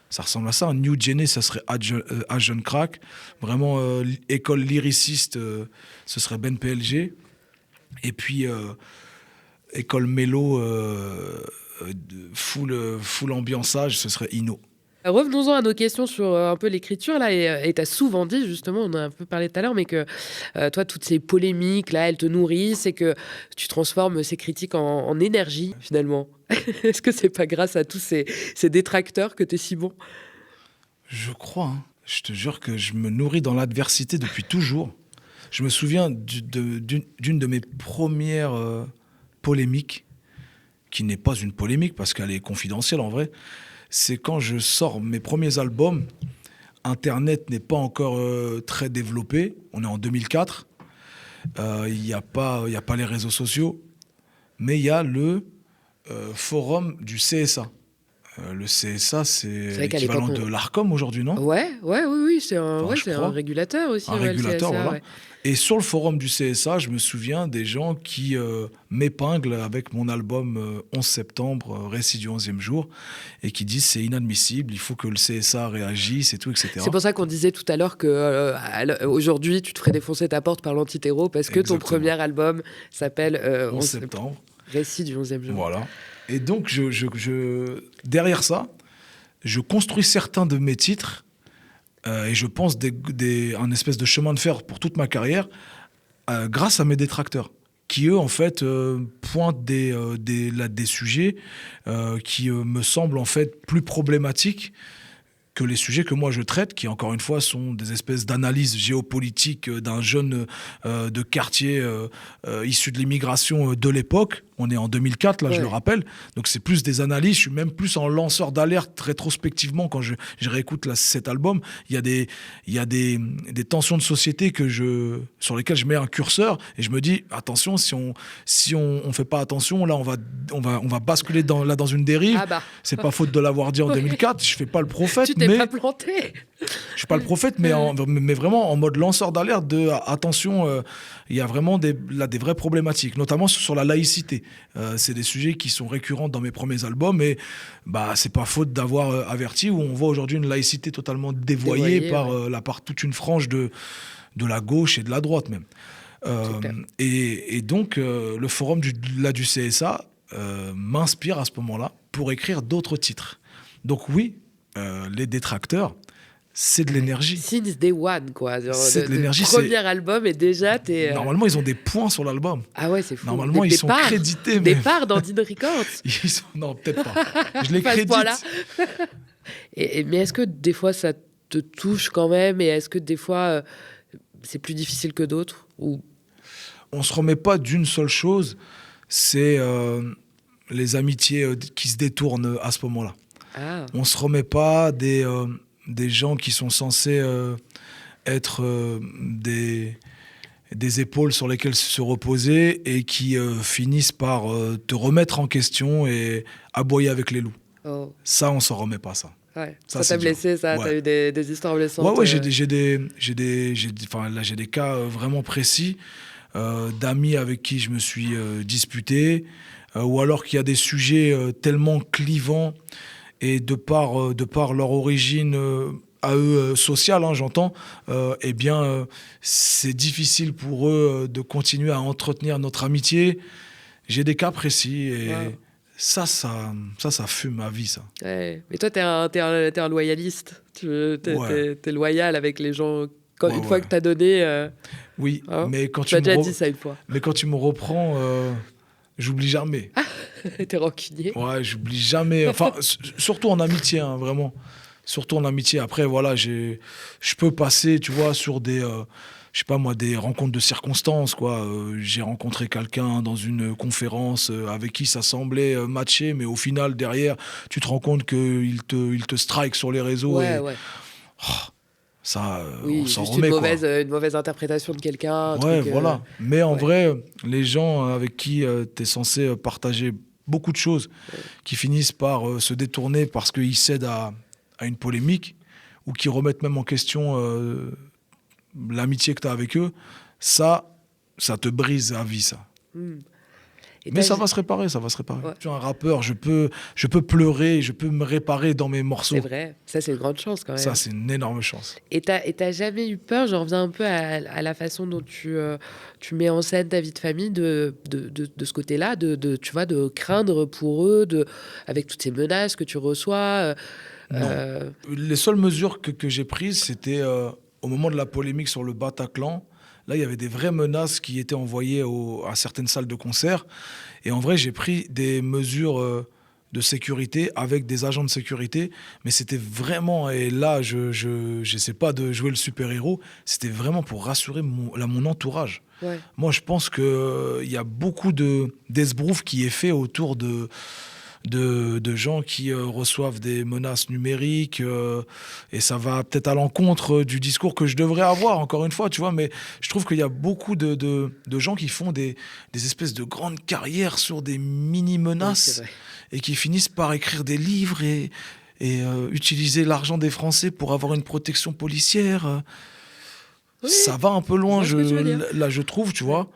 ça ressemble à ça. Un New Jenny, ça serait à Jeune Crack. Vraiment, école lyriciste, ce serait Ben PLG. Et puis, école mélo, full ambiançage, ce serait Ino. Revenons-en à nos questions sur un peu l'écriture là et t'as souvent dit justement, on a un peu parlé tout à l'heure, mais que toi toutes ces polémiques là, elles te nourrissent et que tu transformes ces critiques en énergie finalement. Est-ce que c'est pas grâce à tous ces détracteurs que t'es si bon? Je crois, hein. Je te jure que je me nourris dans l'adversité depuis toujours. Je me souviens d'une de mes premières polémiques, qui n'est pas une polémique parce qu'elle est confidentielle en vrai. C'est quand je sors mes premiers albums, Internet n'est pas encore très développé, on est en 2004, il n'y a pas les réseaux sociaux, mais il y a le forum du CSA. Le CSA, c'est vrai qu'à l'équivalent l'époque, de l'Arcom aujourd'hui, non? Oui, c'est un, Enfin, je c'est crois. un régulateur aussi. Un le régulateur, CSA, voilà. ouais. Et sur le forum du CSA, je me souviens des gens qui m'épinglent avec mon album 11 septembre, Récit du 11e jour, et qui disent c'est inadmissible, il faut que le CSA réagisse et tout, etc. C'est pour ça qu'on disait tout à l'heure que aujourd'hui, tu te ferais défoncer ta porte par l'antitéro parce que ton Exactement. premier album s'appelle 11 septembre. Récit du 11e jour. Voilà. Et donc, derrière ça, je construis certains de mes titres et je pense un espèce de chemin de fer pour toute ma carrière grâce à mes détracteurs qui, eux, en fait, pointent des sujets qui me semblent, en fait, plus problématiques que les sujets que moi je traite, qui encore une fois sont des espèces d'analyses géopolitiques d'un jeune de quartier issu de l'immigration de l'époque. On est en 2004, là, je le rappelle. Donc c'est plus des analyses. Je suis même plus en lanceur d'alerte rétrospectivement quand je réécoute cet album. Il y a des tensions de société sur lesquelles je mets un curseur et je me dis attention, si on fait pas attention, là on va basculer dans une dérive. Ah bah. C'est pas faute de l'avoir dit en 2004. Je fais pas le prophète, Tu t'es mais pas planté. je suis pas le prophète, mais vraiment en mode lanceur d'alerte de attention. Il y a vraiment des vraies problématiques, notamment sur la laïcité. C'est des sujets qui sont récurrents dans mes premiers albums et c'est pas faute d'avoir averti où on voit aujourd'hui une laïcité totalement dévoyée par toute une frange de la gauche et de la droite même. Et donc le forum du CSA m'inspire à ce moment-là pour écrire d'autres titres. Donc oui, les détracteurs, c'est de l'énergie. Since Day One, quoi. C'est de l'énergie. Premier album et déjà t'es... Normalement, ils ont des points sur l'album. Ah ouais, c'est fou. Normalement, ils sont crédités. Des parts dans Dean Records. Non, peut-être pas. Je les Pas à ce crédite. point-là. Mais est-ce que des fois, ça te touche quand même? Et est-ce que des fois, c'est plus difficile que d'autres ou... On ne se remet pas d'une seule chose, c'est les amitiés qui se détournent à ce moment-là. Ah. On ne se remet pas des gens qui sont censés être des épaules sur lesquelles se reposer et qui finissent par te remettre en question et aboyer avec les loups. Oh. Ça, on s'en remet pas, ça. Ouais. Ça, Ça t'a c'est blessé, ça? dur. T'as eu des histoires blessantes? Ouais, j'ai des cas vraiment précis d'amis avec qui je me suis disputé, ou alors qu'il y a des sujets tellement clivants et de par leur origine à eux sociale, j'entends, c'est difficile pour eux de continuer à entretenir notre amitié. J'ai des cas précis et ça fume ma vie, ça. Ouais. Mais toi, t'es un loyaliste. T'es loyal avec les gens. Une fois que t'as donné... Oui, mais quand tu m'as déjà dit ça une fois. Mais quand tu me reprends, j'oublie jamais. T'es rancunier. Ouais, j'oublie jamais. Enfin, surtout en amitié, vraiment. Surtout en amitié. Après, voilà, je peux passer, tu vois, sur des... je sais pas moi, des rencontres de circonstances, quoi. J'ai rencontré quelqu'un dans une conférence avec qui ça semblait matcher, mais au final, derrière, tu te rends compte qu'il te strike sur les réseaux. Ouais. Ça, oui, on s'en juste remet, une mauvaise interprétation de quelqu'un. Ouais, voilà. Mais en vrai, les gens avec qui tu es censé partager beaucoup de choses qui finissent par se détourner parce qu'ils cèdent à une polémique ou qui remettent même en question l'amitié que tu as avec eux, ça te brise la vie, ça. Mais ça va se réparer. Ouais. Je suis un rappeur, je peux pleurer, je peux me réparer dans mes morceaux. C'est vrai, ça c'est une grande chance quand même. Ça, c'est une énorme chance. Et t'as jamais eu peur, j'en reviens un peu à la façon dont tu mets en scène ta vie de famille, de ce côté-là, tu vois, de craindre pour eux, avec toutes ces menaces que tu reçois Non. Les seules mesures que j'ai prises, c'était au moment de la polémique sur le Bataclan. Là, il y avait des vraies menaces qui étaient envoyées à certaines salles de concert. Et en vrai, j'ai pris des mesures de sécurité avec des agents de sécurité. Mais c'était vraiment... Et là, je n'essaie pas de jouer le super-héros. C'était vraiment pour rassurer mon entourage. Ouais. Moi, je pense qu'il y a beaucoup d'esbrouf qui est fait autour de de gens qui reçoivent des menaces numériques et ça va peut-être à l'encontre du discours que je devrais avoir, encore une fois, tu vois, mais je trouve qu'il y a beaucoup de gens qui font des espèces de grandes carrières sur des mini-menaces et qui finissent par écrire des livres et utiliser l'argent des Français pour avoir une protection policière. Oui, ça va un peu loin, je vois ce que tu veux dire. là, je trouve, tu vois.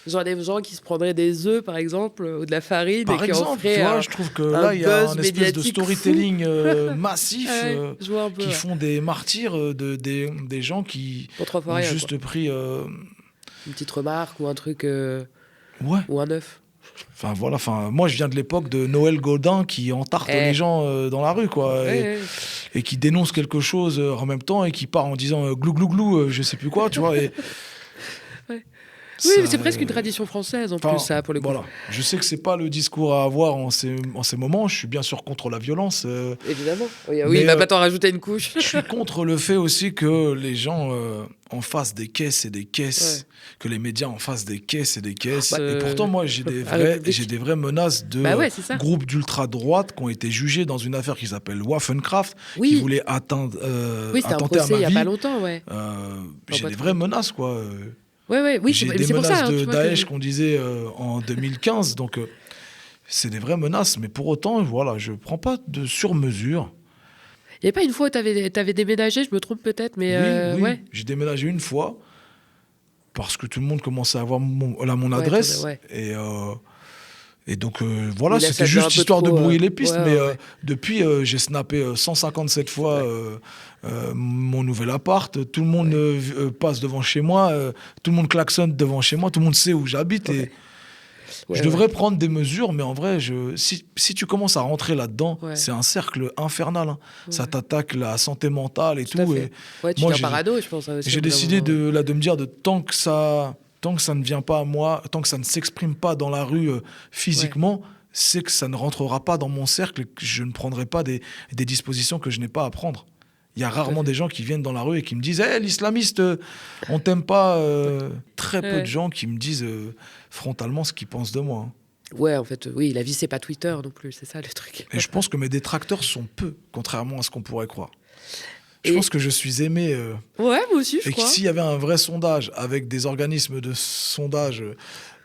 Genre des gens qui se prendraient des œufs, par exemple, ou de la farine, Par et qui en exemple, feraient tu vois, un- je trouve que un là, il y a buzz un espèce de médiatique storytelling massif Ouais, je vois un peu, qui ouais. font des martyrs des gens qui Pour 3 fois ont rien, juste quoi. pris... Une petite remarque ou un truc, ouais, ou un œuf. enfin voilà, moi je viens de l'époque de Noël Gaudin qui entarte les gens dans la rue, quoi, Ouais. et qui dénonce quelque chose en même temps et qui part en disant glou glou glou, je sais plus quoi, tu vois. Et Ouais. ça, Oui, mais c'est presque une tradition française, en plus, ça, pour le coup. Voilà. Je sais que c'est pas le discours à avoir en ces moments. Je suis bien sûr contre la violence. Évidemment. Oui, Mais, il va pas t'en rajouter une couche. Je suis contre le fait aussi que les gens en fassent des caisses et des caisses, que les médias en fassent des caisses et des caisses. Et pourtant, moi, j'ai des vraies menaces de c'est ça. groupes d'ultra-droite qui ont été jugés dans une affaire qui s'appelle Waffenkraft, Oui. qui voulait attenter Oui, c'était un à procès ma il y a vie. pas longtemps, ouais. J'ai pas des trop. vraies menaces, quoi. Oui, J'ai mais des c'est pour menaces ça. de tu vois, Daesh qu'on disait en 2015, donc c'est des vraies menaces. Mais pour autant, voilà, je prends pas de sur-mesure. Il n'y a pas une fois où t'avais déménagé, je me trompe peut-être, mais Oui, ouais. j'ai déménagé une fois parce que tout le monde commençait à avoir mon Ouais, adresse. ouais. Et donc, voilà, Oui, là, c'était ça devient juste un peu histoire de trop, brouiller les pistes. ouais, mais ouais. depuis, j'ai snappé 157 fois mon nouvel appart. Tout le monde passe devant chez moi. Tout le monde klaxonne devant chez moi. Tout le monde sait où j'habite. Et Ouais, je devrais prendre des mesures, mais en vrai, si tu commences à rentrer là-dedans, Ouais. c'est un cercle infernal. Hein. Ça Ouais. t'attaque la santé mentale et Tout à tout. fait. Et Ouais, tu moi, deviens parano, je pense. Aussi, j'ai au bout d'un décidé moment. de me dire tant que ça ne vient pas à moi, tant que ça ne s'exprime pas dans la rue physiquement, c'est que ça ne rentrera pas dans mon cercle et que je ne prendrai pas des dispositions que je n'ai pas à prendre. Il y a rarement des gens qui viennent dans la rue et qui me disent hey, l'islamiste, on t'aime pas. Très peu de gens qui me disent frontalement ce qu'ils pensent de moi. Hein. Ouais, en fait, oui, la vie, c'est pas Twitter non plus, c'est ça le truc. Et je pense que mes détracteurs sont peu, contrairement à ce qu'on pourrait croire. Je Et- pense que je suis aimé. Ouais, moi aussi, je Et crois. s'il y avait un vrai sondage avec des organismes de sondage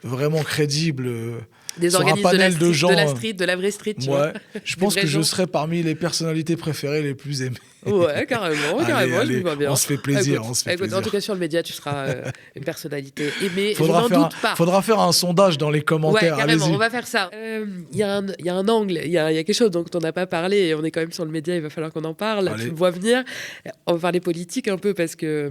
vraiment crédibles, Des sur un organismes panel de gens, de la vraie street, tu vois. ouais, je pense vrais que je gens. serais parmi les personnalités préférées les plus aimées. Ouais, carrément, Allez, je me vois bien. on se fait plaisir, Écoute, on se fait écoute, plaisir. En tout cas, sur le média, tu seras une personnalité aimée. Faudra je n'en doute pas. faire un sondage dans les Ouais, commentaires. carrément, Allez-y. on va faire ça. Il y a un angle, il y a quelque chose dont on n'a pas parlé et on est quand même sur le média, il va falloir qu'on en parle. Allez. Tu me vois venir. On va parler politique un peu parce que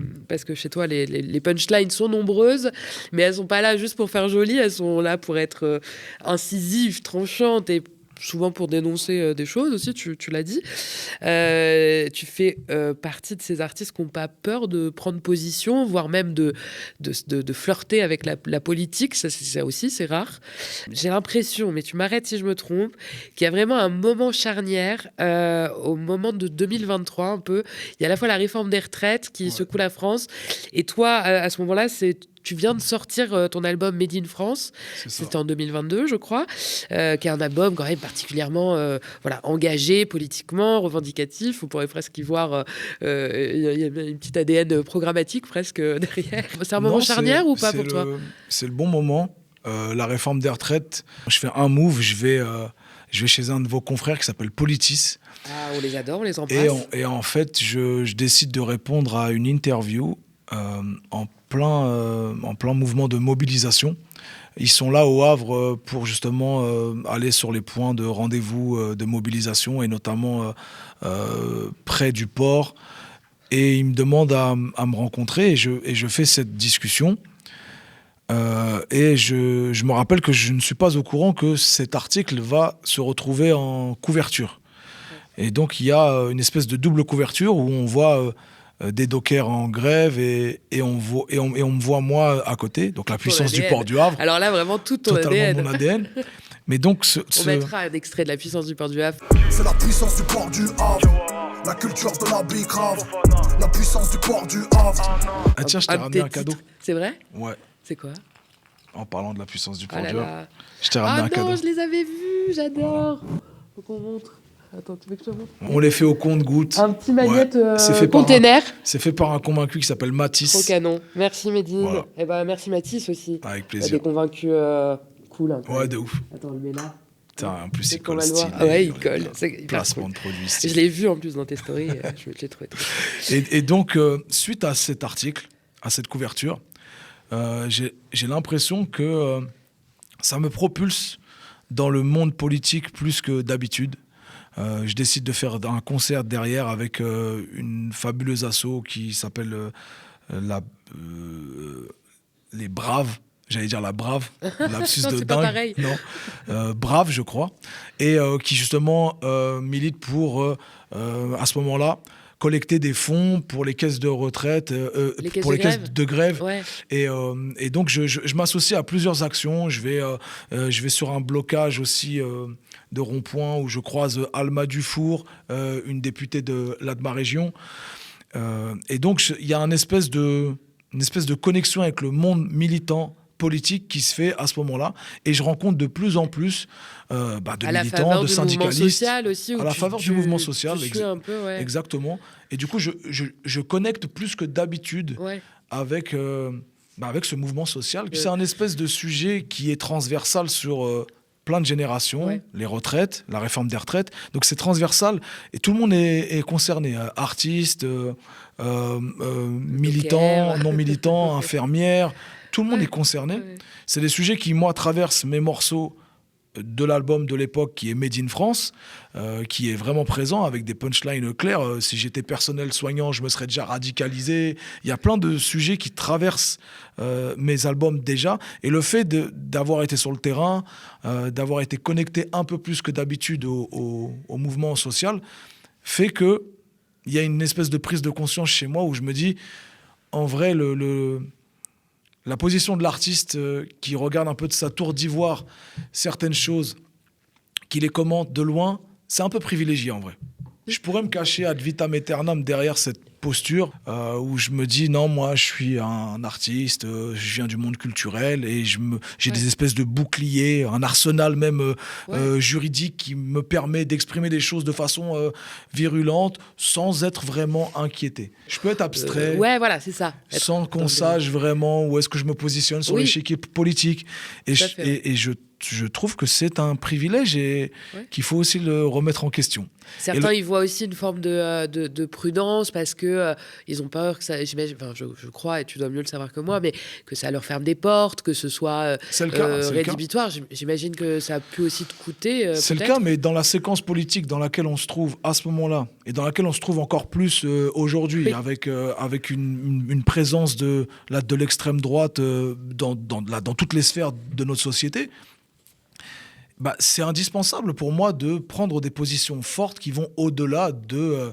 chez toi, les punchlines sont nombreuses, mais elles sont pas là juste pour faire joli, elles sont là pour être incisives, tranchantes et souvent pour dénoncer des choses aussi, tu l'as dit. Tu fais partie de ces artistes qui n'ont pas peur de prendre position, voire même de flirter avec la politique. Ça aussi, c'est rare. J'ai l'impression, mais tu m'arrêtes si je me trompe, qu'il y a vraiment un moment charnière au moment de 2023 un peu. Il y a à la fois la réforme des retraites qui secoue la France. Et toi, à ce moment-là, tu viens de sortir ton album Made in France. C'est ça. C'était en 2022, je crois, qui est un album quand même particulièrement engagé politiquement, revendicatif. On pourrait presque y voir il y a une petite ADN programmatique presque derrière. C'est un moment Non, charnière ou pas c'est pour toi? C'est le bon moment. La réforme des retraites, je fais un move, je vais chez un de vos confrères qui s'appelle Politis. Ah, on les adore, on les embrasse. Et en fait, je décide de répondre à une interview en plein mouvement de mobilisation. Ils sont là au Havre pour justement aller sur les points de rendez-vous de mobilisation et notamment près du port. Et ils me demandent à me rencontrer et je fais cette discussion. Et je me rappelle que je ne suis pas au courant que cet article va se retrouver en couverture. Et donc il y a une espèce de double couverture où on voit des dockers en grève et on me voit moi à côté, donc la puissance du ADN. port du Havre, Alors là, vraiment, tout ton totalement ADN. mon ADN. Mais donc On mettra un extrait de la puissance du port du Havre. C'est la puissance du port du Havre. La culture de la big grave. La puissance du port du Havre. Ah tiens, je t'ai Un ramené de un tes cadeau. titres. C'est vrai? Ouais, C'est quoi? en parlant de la puissance du port Ah là du Havre. là. Je t'ai ramené Ah un cadeau. non, je les avais vus, j'adore. Faut qu'on montre. Attends, tu veux que je te montre? On les fait au compte-gouttes. Un petit magnète C'est fait par container. C'est fait par un convaincu qui s'appelle Trop Mathis. canon. Merci Médine. Voilà. Et ben merci Mathis aussi. Avec Des plaisir. convaincus cool. Hein, Ouais, de ouf. Attends, on le met là. Putain, en plus, il Peut-être qu'on colle va le voir. stylé. Ah ouais, il colle. C'est hyper Placement cool. de produits Je stylé. l'ai vu en plus dans tes stories. Je l'ai trouvé trop cool. Et donc, suite à cet article, à cette couverture, j'ai l'impression que ça me propulse dans le monde politique plus que d'habitude. Je décide de faire un concert derrière avec une fabuleuse asso qui s'appelle les Braves. J'allais dire la Brave, lapsus Non, de c'est pas dingue. pareil. Non, Brave, je crois, et qui justement milite pour, à ce moment-là, collecter des fonds pour les caisses de retraite, Les caisses pour de les caisses grève. de grève. Ouais. Et donc, je m'associe à plusieurs actions. Je vais sur un blocage aussi de rond-point où je croise Alma Dufour, une députée de l'Adma Région. Et donc, il y a une espèce de connexion avec le monde militant politique qui se fait à ce moment-là. Et je rencontre de plus en plus de À la militants, faveur de du mouvement syndicalistes. social aussi. À la faveur du mouvement social, Tu suis un peu, ouais. Exactement. Et du coup, je connecte plus que d'habitude Ouais. avec ce mouvement social. C'est un espèce de sujet qui est transversal sur plein de générations, Ouais. les retraites, la réforme des retraites. Donc c'est transversal et tout le monde est concerné. Artistes, militants, non militants, infirmières, tout le monde Ouais. est concerné. Ouais. C'est des sujets qui, moi, traversent mes morceaux de l'album de l'époque qui est Made in France, qui est vraiment présent avec des punchlines claires. Si j'étais personnel soignant, je me serais déjà radicalisé. Il y a plein de sujets qui traversent mes albums déjà. Et le fait d'avoir été sur le terrain, d'avoir été connecté un peu plus que d'habitude au mouvement social, fait qu'il y a une espèce de prise de conscience chez moi où je me dis, en vrai, la position de l'artiste qui regarde un peu de sa tour d'ivoire certaines choses, qui les commente de loin, c'est un peu privilégié en vrai. Je pourrais me cacher ad vitam aeternam derrière cette posture où je me dis non, moi je suis un artiste, je viens du monde culturel et j'ai des espèces de boucliers, un arsenal même juridique qui me permet d'exprimer des choses de façon virulente sans être vraiment inquiété. Je peux être abstrait. Ouais, voilà, c'est ça. Sans qu'on sache vraiment où est-ce que je me positionne sur l'échiquier politique. Et je trouve que c'est un privilège et qu'il faut aussi le remettre en question. Certains y voient aussi une forme de prudence parce que ils ont peur que ça, j'imagine, enfin, je crois, et tu dois mieux le savoir que moi, mais que ça leur ferme des portes, que ce soit rédhibitoire. J'imagine que ça a pu aussi te coûter. C'est le cas, mais dans la séquence politique dans laquelle on se trouve à ce moment-là, et dans laquelle on se trouve encore plus aujourd'hui, avec une présence de l'extrême droite dans toutes les sphères de notre société, c'est indispensable pour moi de prendre des positions fortes qui vont au-delà de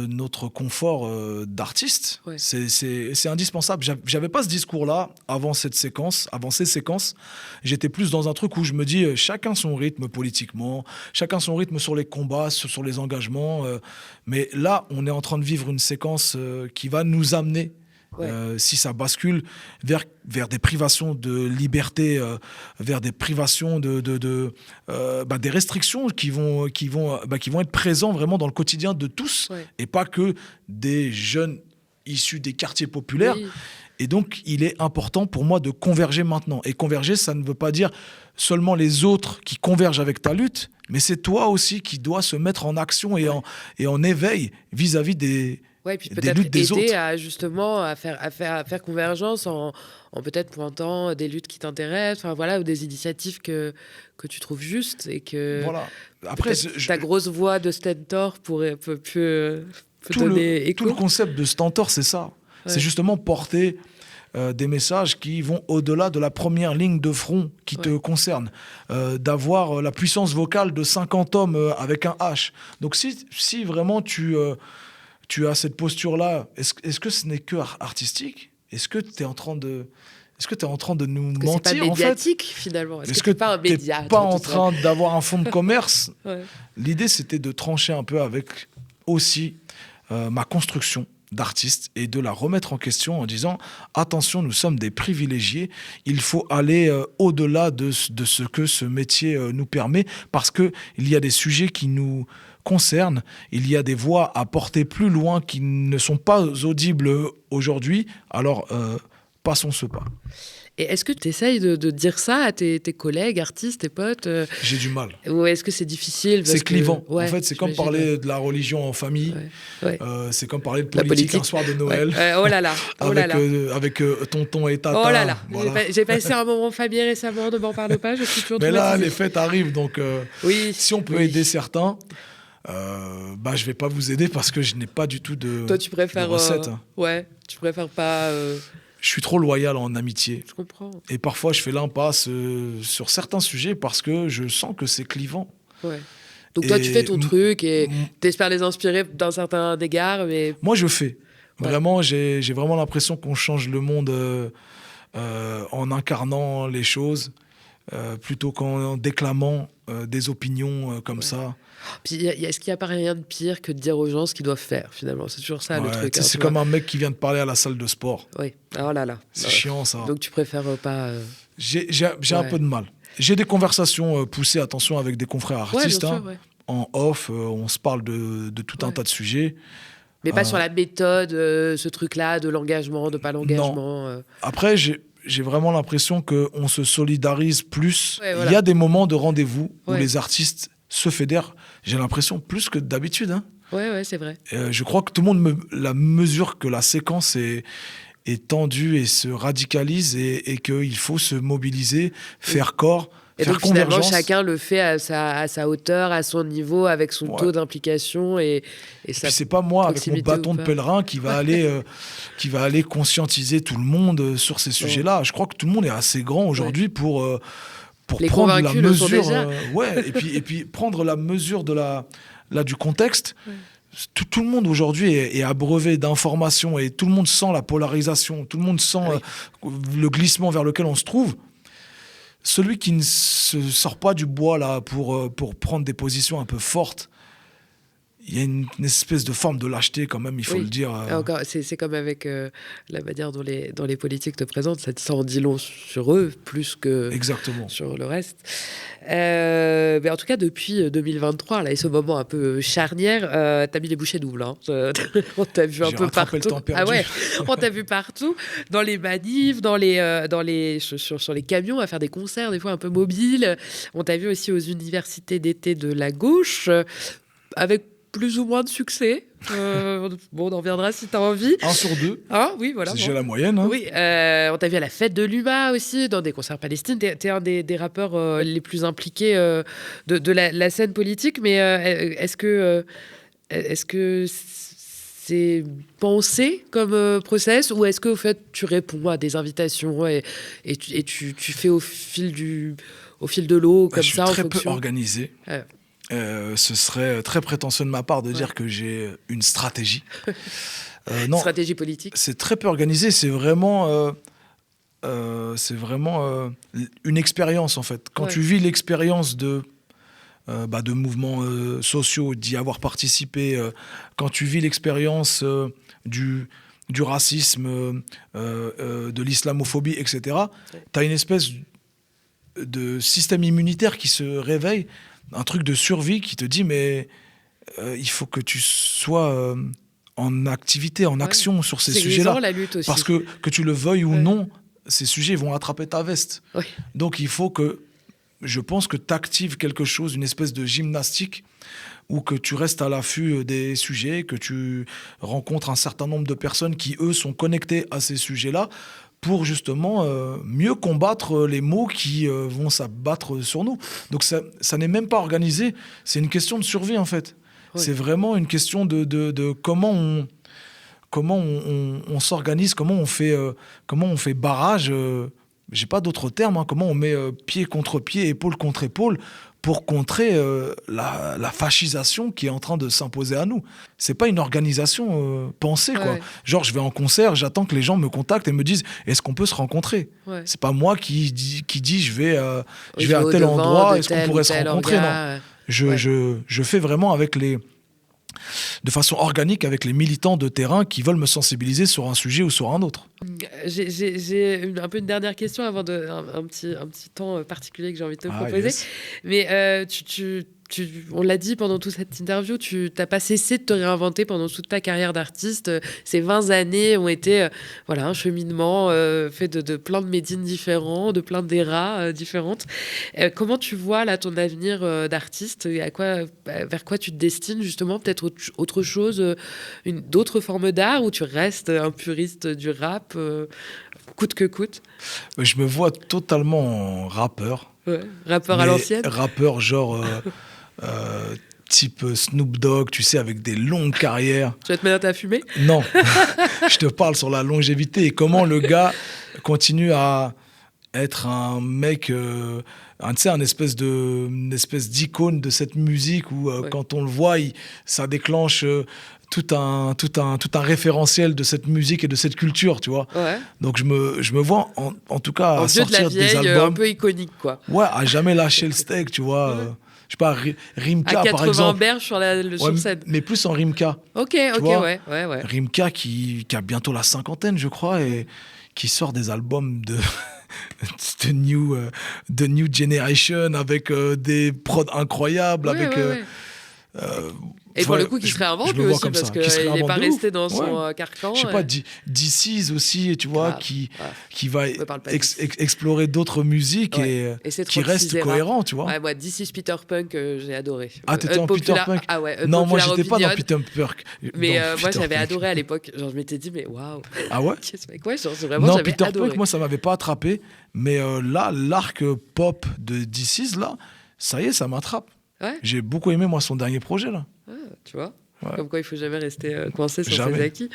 notre confort d'artiste. Ouais. C'est indispensable. J'avais pas ce discours-là avant ces séquences. J'étais plus dans un truc où je me dis chacun son rythme politiquement, chacun son rythme sur les combats, sur les engagements. Mais là, on est en train de vivre une séquence qui va nous amener, si ça bascule, vers des privations de liberté, vers des privations des restrictions qui vont être présentes vraiment dans le quotidien de tous, et pas que des jeunes issus des quartiers populaires. Oui. Et donc, il est important pour moi de converger maintenant. Et converger, ça ne veut pas dire seulement les autres qui convergent avec ta lutte, mais c'est toi aussi qui dois se mettre en action et en éveil vis-à-vis des puis peut-être aider à faire convergence en peut-être pointant des luttes qui t'intéressent, ou des initiatives que tu trouves justes et que après ta grosse voix de Stentor peut donner écho. Tout le concept de Stentor, c'est ça. C'est justement porter des messages qui vont au-delà de la première ligne de front qui te concerne, d'avoir la puissance vocale de 50 hommes avec un H. Donc si vraiment tu as cette posture-là, est-ce que ce n'est que artistique ? Est-ce que tu es en train de nous mentir, c'est pas médiatique, finalement. Est-ce que tu n'es pas un média ? Pas en train d'avoir un fonds de commerce. L'idée, c'était de trancher un peu avec aussi ma construction d'artistes et de la remettre en question en disant attention, nous sommes des privilégiés, il faut aller au-delà de ce que ce métier nous permet, parce qu'il y a des sujets qui nous concernent, il y a des voix à porter plus loin qui ne sont pas audibles aujourd'hui, alors passons ce pas. Et est-ce que tu essayes de dire ça à tes collègues, artistes, tes potes J'ai du mal. Ou est-ce que c'est difficile C'est clivant. Ouais, en fait, c'est comme parler de la religion en famille. Ouais. C'est comme parler de politique un soir de Noël. Ouais. Oh là là. Avec tonton et tata. Oh là là. Voilà. J'ai passé un moment familier récemment, ne m'en parle pas, je suis toujours Mais là, traumatisée. les fêtes arrivent, donc oui, si on peut aider certains, je vais pas vous aider parce que je n'ai pas du tout de, toi, tu préfères, de recette. Tu préfères pas... Je suis trop loyal en amitié. Je comprends. Et parfois, je fais l'impasse sur certains sujets parce que je sens que c'est clivant. Ouais. Donc toi, tu fais ton truc et t'espères les inspirer d'un certain égard, mais... Moi, je fais. Ouais. Vraiment, j'ai vraiment l'impression qu'on change le monde en incarnant les choses plutôt qu'en déclamant des opinions comme ça. Puis est-ce qu'il n'y a pas rien de pire que de dire aux gens ce qu'ils doivent faire, finalement? C'est toujours ça, le truc. C'est comme un mec qui vient de parler à la salle de sport. Oui. Oh là là. C'est chiant, ça. Donc tu préfères pas... J'ai un peu de mal. J'ai des conversations poussées, attention, avec des confrères artistes. Bien sûr, ouais. En off, on se parle de tout un tas de sujets. Mais pas sur la méthode, ce truc-là, de l'engagement, de pas l'engagement. Non. Après, j'ai vraiment l'impression qu'on se solidarise plus. Ouais, voilà. Il y a des moments de rendez-vous où Ouais. les artistes se fédèrent, j'ai l'impression, plus que d'habitude. Hein. Ouais, c'est vrai. Je crois que tout le monde la mesure que la séquence est tendue et se radicalise et qu'il faut se mobiliser, faire corps, et faire donc finalement, convergence. chacun le fait à sa hauteur, à son niveau, avec son taux d'implication et puis c'est pas moi avec mon bâton de pèlerin qui va aller conscientiser tout le monde sur ces sujets-là. Je crois que tout le monde est assez grand aujourd'hui pour les prendre la mesure, déjà. et puis prendre la mesure du contexte. Ouais. Tout le monde aujourd'hui est abreuvé d'informations et tout le monde sent la polarisation, tout le monde sent le glissement vers lequel on se trouve. Celui qui ne se sort pas du bois là pour prendre des positions un peu fortes, il y a une espèce de forme de lâcheté quand même, il faut le dire. Encore, c'est comme avec la manière dont les politiques te présentent, ça en dit long sur eux plus que exactement sur le reste. Mais en tout cas, depuis 2023, là, et ce moment un peu charnière, t'as mis les bouchées doubles. Hein. On t'a vu un peu partout. Le temps perdu. Ah ouais, on t'a vu partout, dans les manifs, sur les camions, à faire des concerts, des fois un peu mobiles. On t'a vu aussi aux universités d'été de la gauche, avec plus ou moins de succès. On en reviendra si t'as envie. 1 sur 2. Ah oui, voilà. C'est déjà la moyenne. Hein. Oui, on t'a vu à la fête de l'UMA aussi, dans des concerts palestiniens. T'es un des rappeurs les plus impliqués de la scène politique. Mais est-ce que c'est pensé comme process, ou est-ce que au fait tu réponds à des invitations et tu fais au fil de l'eau comme ça en fonction? Je suis très peu organisé. Ce serait très prétentieux de ma part de dire que j'ai une stratégie. Non, stratégie politique. C'est très peu organisé. C'est vraiment une expérience en fait. Quand tu vis l'expérience de mouvements sociaux, d'y avoir participé, quand tu vis l'expérience du racisme, de l'islamophobie, etc., tu as une espèce de système immunitaire qui se réveille, un truc de survie qui te dit mais il faut que tu sois en activité, en action sur ces sujets-là. La lutte aussi. Parce que tu le veuilles ou non, ces sujets vont attraper ta veste. Oui. Donc il faut que, je pense que tu actives quelque chose, une espèce de gymnastique, ou que tu restes à l'affût des sujets, que tu rencontres un certain nombre de personnes qui, eux, sont connectées à ces sujets-là, pour justement mieux combattre les maux qui vont s'abattre sur nous. Donc ça n'est même pas organisé, c'est une question de survie en fait. Oui. C'est vraiment une question de comment on s'organise, comment on fait barrage, j'ai pas d'autres termes, hein, comment on met pied contre pied, épaule contre épaule pour contrer la fascisation qui est en train de s'imposer à nous. C'est pas une organisation pensée, quoi. Ouais. Genre, je vais en concert, j'attends que les gens me contactent et me disent « Est-ce qu'on peut se rencontrer ?» C'est pas moi qui dis « Je vais à tel endroit, est-ce qu'on pourrait se rencontrer ?» Non. Je fais vraiment avec de façon organique avec les militants de terrain qui veulent me sensibiliser sur un sujet ou sur un autre. J'ai un peu une dernière question avant un petit temps particulier que j'ai envie de te proposer. Yes. Mais on l'a dit pendant toute cette interview, tu n'as pas cessé de te réinventer pendant toute ta carrière d'artiste. Ces 20 années ont été un cheminement fait de plein de médines différents, de plein d'eras différentes. Comment tu vois là ton avenir d'artiste et vers quoi tu te destines justement? Peut-être autre chose, d'autres formes d'art, ou tu restes un puriste du rap coûte que coûte? Je me vois totalement rappeur. Ouais, rappeur à l'ancienne. Rappeur genre type Snoop Dogg, tu sais, avec des longues carrières. Tu vas te mettre à fumer? Non, je te parle sur la longévité et comment le gars continue à être un mec, tu sais, une espèce d'icône de cette musique où quand on le voit, ça déclenche tout un référentiel de cette musique et de cette culture, tu vois. Ouais. Donc je me vois en tout cas à sortir de la vieille, des albums un peu iconique, quoi. Ouais, à jamais lâcher le steak, tu vois. Ouais. Je sais pas, Rimka, à 80 par exemple. berges sur scène. Mais plus en Rimka. Ok, vois, ouais. Rimka qui a bientôt la cinquantaine, je crois, et qui sort des albums de New Generation avec des prods incroyables, et pour le coup, qui se réinvente lui aussi, parce qu'il n'est pas resté dans son carcan. Je sais pas, DC's aussi, tu vois, qui va explorer d'autres musiques et qui reste cohérent, tu vois. Ouais, moi, DC's Peter Punk, j'ai adoré. Ah, t'étais en Peter Punk? Ah ouais. Non, moi, j'étais pas dans Peter Punk. Mais moi, j'avais adoré à l'époque. Genre, je m'étais dit, mais waouh. Ah ouais? Vraiment, non, j'avais Peter adoré. Punk, moi, ça m'avait pas attrapé. Mais là, l'arc pop de DC's, là, ça y est, ça m'attrape. Ouais. J'ai beaucoup aimé, moi, son dernier projet, là. Ah, tu vois. Ouais. Comme quoi, il faut jamais rester coincé sur Jamais. ses acquis.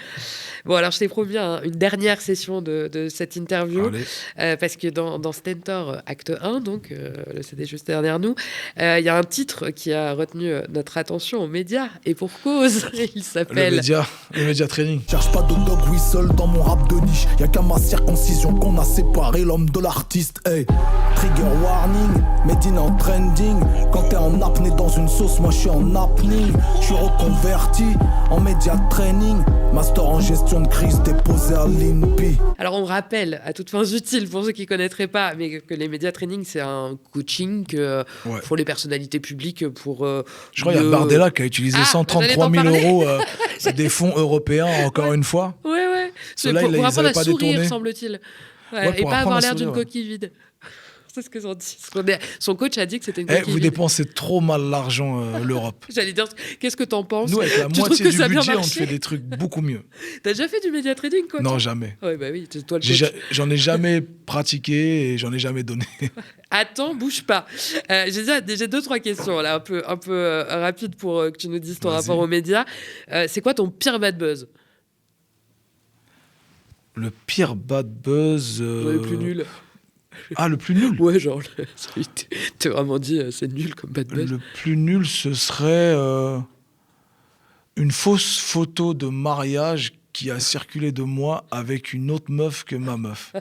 Bon, alors, je t'ai promis une dernière session de cette interview. Parce que dans Stentor, acte 1, donc le CD juste derrière nous, il y a un titre qui a retenu notre attention aux médias. Et pour cause, il s'appelle... Le média training. Cherche pas de dog whistle dans mon rap de niche. Y'a qu'à ma circoncision qu'on a séparé l'homme de l'artiste. Hey. Trigger warning, made in en trending. Quand t'es en apnée dans une sauce, moi je suis en apnée. Je suis reconverti en média training. Master en gestion de crise déposé à l'INPI. Alors on rappelle, à toutes fins utiles, pour ceux qui ne connaîtraient pas, mais que les médias training, c'est un coaching pour les personnalités publiques. Je crois qu'il y a Bardella qui a utilisé 133 000 euros des fonds européens, encore une fois. Ouais. Ceux-là, pour apprendre à sourire, détourné. semble-t-il. Ouais, et pas avoir l'air sourire, d'une coquille vide. C'est ce que j'en dis. Son coach a dit que c'était une coquille Vous vide. dépensez trop mal l'argent, l'Europe. J'allais dire, qu'est-ce que t'en penses? Nous, avec la Tu moitié trouves que du ça a bien budget, on te marché fait des trucs beaucoup mieux. T'as déjà fait du média trading, quoi? Non, jamais. Ouais, bah oui, c'est toi le coach. J'en ai jamais pratiqué et j'en ai jamais donné. Attends, bouge pas. J'ai 2-3 questions là, un peu rapides pour que tu nous dises ton rapport aux médias. C'est quoi ton pire bad buzz? Le pire bad buzz... Le plus nul. Ah, le plus nul? Ouais, genre, t'es vraiment dit, c'est nul comme bad buzz. Le plus nul, ce serait une fausse photo de mariage qui a circulé de moi avec une autre meuf que ma meuf.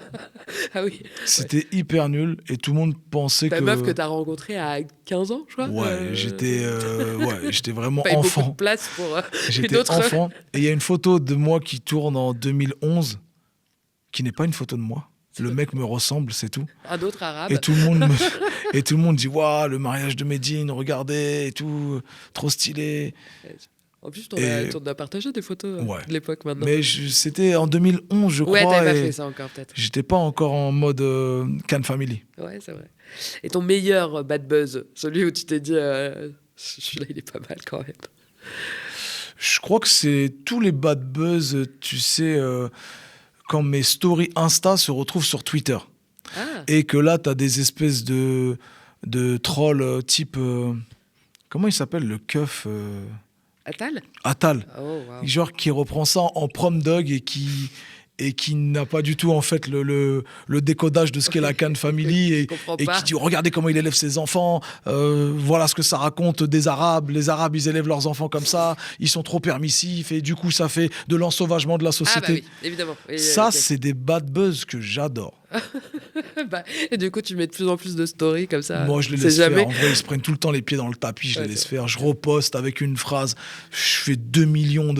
Ah oui. C'était hyper nul et tout le monde pensait Ta que... meuf que t'as rencontrée à 15 ans, je crois. Ouais, j'étais vraiment pas eu beaucoup enfant. de place pour J'étais une autre... enfant. Et il y a une photo de moi qui tourne en 2011, qui n'est pas une photo de moi. Le mec me ressemble, c'est tout. Un autre arabe. Et tout le monde dit waouh, le mariage de Medine, regardez et tout, trop stylé. En plus, t'en as partagé des photos de l'époque maintenant. Mais c'était en 2011, je crois. Ouais, t'avais pas fait ça encore peut-être. J'étais pas encore en mode Cannes Family. Ouais, c'est vrai. Et ton meilleur bad buzz, celui où tu t'es dit celui-là il est pas mal quand même. Je crois que c'est tous les bad buzz, tu sais. Quand mes stories Insta se retrouvent sur Twitter. Ah. Et que là, tu as des espèces de trolls type... comment il s'appelle, le keuf Attal. Oh, wow. Genre qui reprend ça en prom dog et qui n'a pas du tout en fait le décodage de ce qu'est la Cannes Family et qui dit regardez comment il élève ses enfants, voilà ce que ça raconte des Arabes, les Arabes ils élèvent leurs enfants comme ça, ils sont trop permissifs et du coup ça fait de l'ensauvagement de la société. Ah bah oui, évidemment. Ça c'est des bad buzz que j'adore. Et du coup, tu mets de plus en plus de stories comme ça. Moi, je les C'est laisse jamais... faire. En vrai, ils se prennent tout le temps les pieds dans le tapis, je les laisse faire. Je reposte avec une phrase. Je fais 2 millions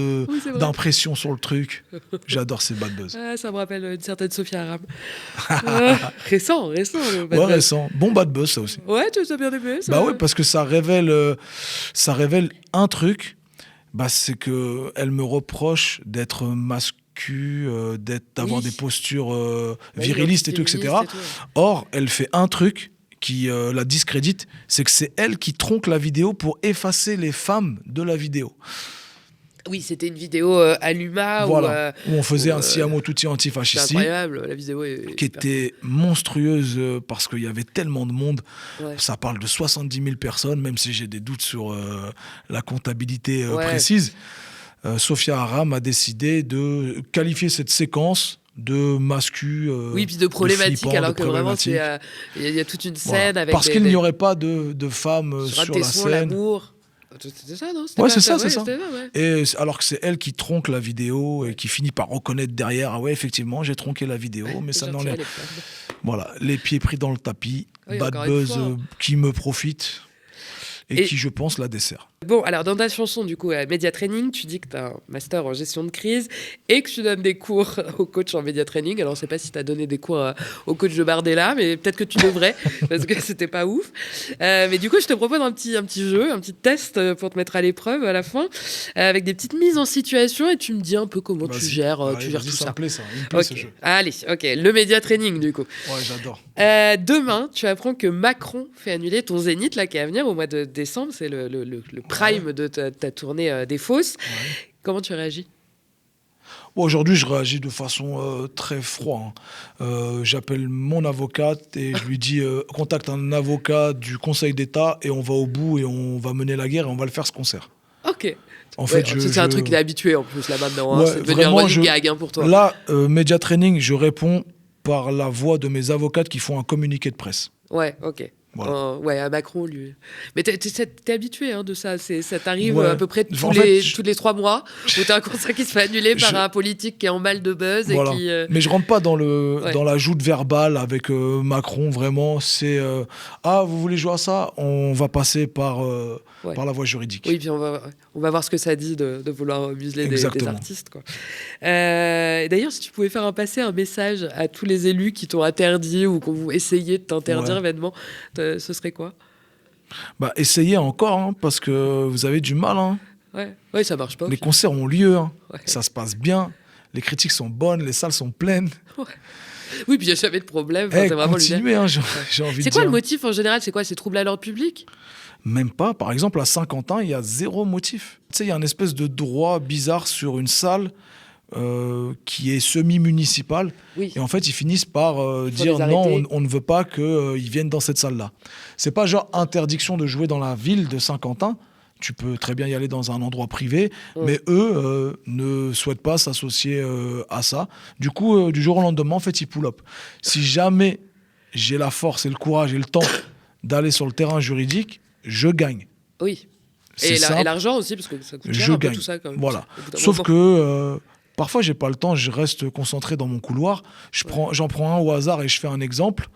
c'est vrai. d'impressions sur le truc. J'adore ces bad buzz. Ah, ça me rappelle une certaine Sophie Aram. Récent, le bad Ouais, buzz. récent. Bon bad buzz, ça aussi. Ouais, tu as bien aimé ça. Bah ouais, parce que ça révèle un truc. Bah, c'est que elle me reproche d'être d'avoir Oui. des postures Ouais, virilistes et tout, etc. féministe et tout. Or, elle fait un truc qui la discrédite, c'est que c'est elle qui tronque la vidéo pour effacer les femmes de la vidéo. Oui, c'était une vidéo à l'UMA Voilà, où on faisait où, un Siamo Tutti c'est antifasciste, incroyable, la vidéo est qui était monstrueuse parce qu'il y avait tellement de monde. Ouais. Ça parle de 70 000 personnes, même si j'ai des doutes sur la comptabilité Ouais. précise. Sophia Aram a décidé de qualifier cette séquence de mascu. Oui, puis de problématique, flippant, alors de que vraiment, problématique. il y a toute une Voilà. scène avec Parce qu'il n'y aurait pas de femmes sur un sur la tesson, scène. l'amour. C'était ça, non? Ouais, c'est ça, c'est ça. c'était ouais. Et alors que c'est elle qui tronque la vidéo et qui finit par reconnaître derrière, ah ouais, effectivement, j'ai tronqué la vidéo, mais ça J'ai n'enlève. retiré les femmes. Voilà, les pieds pris dans le tapis, Oui, bad encore une buzz fois. qui me profite et Et- qui, je pense, la dessert. Bon, alors dans ta chanson, du coup, à Media Training, tu dis que tu as un master en gestion de crise et que tu donnes des cours au coach en Media Training. Alors, je sais pas si tu as donné des cours au coach de Bardella, mais peut-être que tu devrais, parce que c'était pas ouf. Mais du coup, je te propose un petit jeu, un petit test pour te mettre à l'épreuve à la fin, avec des petites mises en situation et tu me dis un peu comment tu Vas-y. gères, Allez, tu gères vas-y, tout ça ça. me plaît, ça. Il me plaît, ce Ok, jeu. allez, ok, le Media Training, du coup. Ouais, j'adore. Demain, tu apprends que Macron fait annuler ton Zénith, là, qui est à venir au mois de décembre. C'est le prime de ta tournée des Fosses. Comment tu réagis? Bon, aujourd'hui, je réagis de façon très froide. J'appelle mon avocate et je lui dis contacte un avocat du Conseil d'État et on va au bout et on va mener la guerre et on va le faire ce concert. Ok. En fait, c'est un truc qu'il est habitué en plus là maintenant. Hein. Ouais, C'est devenu vraiment, un running gag pour toi. Là, Media Training, je réponds par la voix de mes avocates qui font un communiqué de presse. Ouais, ok. Voilà. Ouais, à Macron, lui. Mais t'es habitué de ça. Ça t'arrive Ouais. à peu près tous En fait, tous les 3 mois où t'as un concert qui se fait annuler par un politique qui est en mal de buzz Voilà. et qui. Mais je rentre pas dans Ouais. la joute verbale avec Macron, vraiment. C'est ah, vous voulez jouer à ça? On va passer par la voie juridique. Oui, puis on va voir ce que ça dit de vouloir museler des Exactement. artistes. Quoi. D'ailleurs, si tu pouvais passer un message à tous les élus qui t'ont interdit ou qui ont essayé de t'interdire Ouais. vêtement, ce serait quoi? Bah, essayez encore, hein, parce que vous avez du mal. Hein. Ouais, ça marche pas. Les concerts ont lieu, hein. Ouais. Ça se passe bien. Les critiques sont bonnes, les salles sont pleines. Oui, puis il n'y a jamais de problème. Enfin, c'est vraiment l'idée. Continuez, hein, j'ai envie de C'est dire. quoi le motif en général? C'est quoi? C'est trouble à l'ordre public? Même pas. Par exemple, à Saint-Quentin, il y a 0 motif. Tu sais, il y a une espèce de droit bizarre sur une salle qui est semi-municipale. Oui. Et en fait, ils finissent par dire les non, arrêter. on ne veut pas qu'ils viennent dans cette salle-là. C'est pas genre interdiction de jouer dans la ville de Saint-Quentin. Tu peux très bien y aller dans un endroit privé, mais eux ne souhaitent pas s'associer à ça. Du coup, du jour au lendemain, en fait, ils pull up. Si jamais j'ai la force et le courage et le temps d'aller sur le terrain juridique, je gagne. Oui. C'est Et simple. l'argent aussi, parce que ça coûte cher Je un peu gagne. tout ça. Quand même. Voilà. Au bout d'un Sauf moment. que parfois, j'ai pas le temps, je reste concentré dans mon couloir. J'en prends un au hasard et je fais un exemple.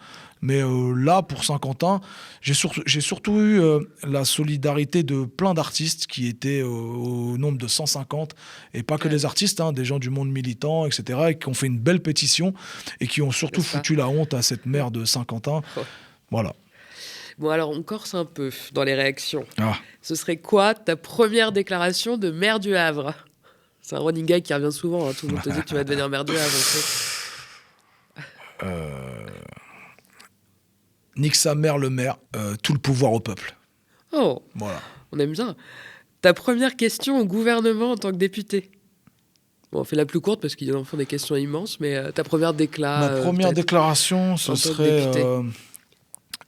Mais là, pour Saint-Quentin, j'ai surtout eu la solidarité de plein d'artistes qui étaient au nombre de 150, et pas que des artistes, hein, des gens du monde militant, etc., et qui ont fait une belle pétition et qui ont surtout C'est ça. foutu la honte à cette maire de Saint-Quentin. Ouais. Voilà. Bon, alors on corse un peu dans les réactions. Ah. Ce serait quoi ta première déclaration de maire du Havre? C'est un running gag qui revient souvent. Hein. Tout le monde te dit que tu vas devenir maire du Havre. Nique sa mère, le maire, tout le pouvoir au peuple. Oh, Voilà. on aime bien. Ta première question au gouvernement en tant que député? Bon, on fait la plus courte parce qu'ils en font des questions immenses, mais ta première décla. Ma première peut-être, déclaration, ce en tant que serait député.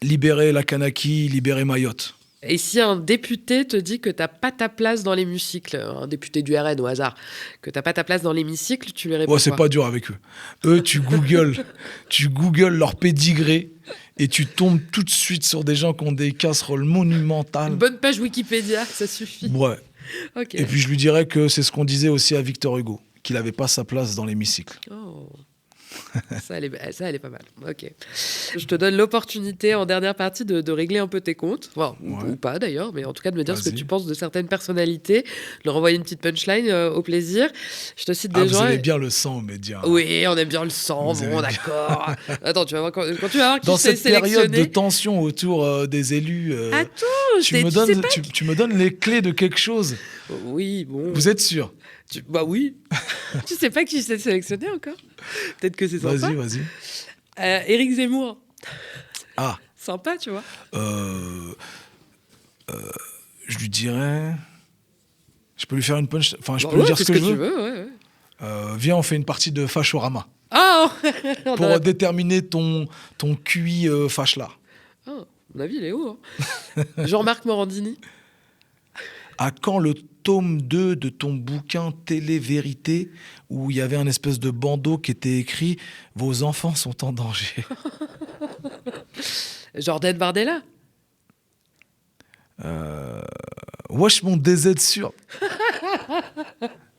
libérer la Kanaki, libérer Mayotte. Et si un député te dit que t'as pas ta place dans l'hémicycle, un député du RN au hasard, que t'as pas ta place dans l'hémicycle, tu lui réponds Ouais, c'est quoi? pas dur avec eux. Eux, tu googles leur pédigré et tu tombes tout de suite sur des gens qui ont des casseroles monumentales. Une bonne page Wikipédia, ça suffit. Ouais. Ok. Et puis je lui dirais que c'est ce qu'on disait aussi à Victor Hugo, qu'il n'avait pas sa place dans l'hémicycle. Oh. Ça, elle est pas mal. Ok. Je te donne l'opportunité en dernière partie de régler un peu tes comptes. Enfin, ou pas d'ailleurs, mais en tout cas de me dire ce que tu penses de certaines personnalités. De leur envoyer une petite punchline au plaisir. Je te cite des gens. Vous aimez bien le sang aux médias. Oui, on aime bien le sang. Bon, d'accord. Attends, tu vas voir quand tu vas voir qui dans s'est cette période sélectionné. de tension autour des élus, Attends, tu me donnes les clés de quelque chose. Oui, bon. Vous êtes sûr? Bah oui. Tu sais pas qui s'est sélectionné encore? Peut-être que c'est sympa. Vas-y. Éric Zemmour. Ah. Sympa, tu vois. Je lui dirais... Je peux lui faire une punch... Enfin, je peux ouais, lui dire ce que je veux. tu veux, ouais. Viens, on fait une partie de Fachorama. Ah pour déterminer ton QI fâche-là. Ah, à mon avis, il est haut. Hein. Jean-Marc Morandini. À quand le tome 2 de ton bouquin Télé-Vérité, où il y avait un espèce de bandeau qui était écrit « Vos enfants sont en danger ». Jordan Bardella. Wesh mon DZ sûr.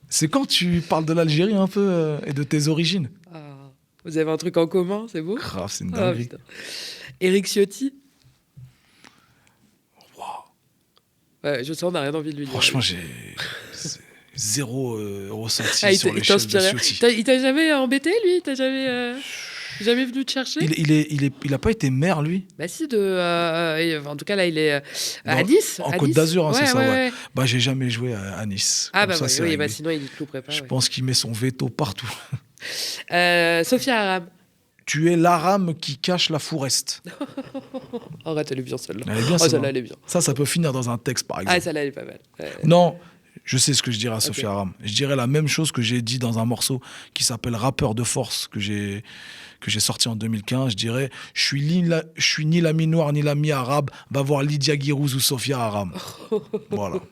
C'est quand tu parles de l'Algérie un peu et de tes origines. Ah, vous avez un truc en commun, c'est beau. Grave, c'est une dinguerie. Éric Ciotti. Ouais, je sens, on n'a rien envie de lui dire. Franchement, j'ai zéro ressenti sur l'échelle de Ciotti. Il t'a jamais embêté, lui? T'as jamais venu te chercher? Il a pas été maire, lui? Bah si, en tout cas, là, il est à Nice. En Côte d'Azur, hein, c'est ça, ouais. Bah, j'ai jamais joué à Nice. Ah, comme bah ça, oui, bah, sinon, il y clouerait pas. Je pense qu'il met son veto partout. Sophia Aram. Tu es l'Aram qui cache la Fourest. Arrête, elle est bien celle-là. Elle est bien, celle-là, elle est bien. Ça peut finir dans un texte, par exemple. Ah, celle-là, elle est pas mal. Non, je sais ce que je dirais à Sophia Aram. Je dirais la même chose que j'ai dit dans un morceau qui s'appelle Rappeur de force, que j'ai sorti en 2015. Je dirais, je suis ni l'ami noir ni l'ami arabe, va voir Lydia Guirouz ou Sophia Aram. Voilà.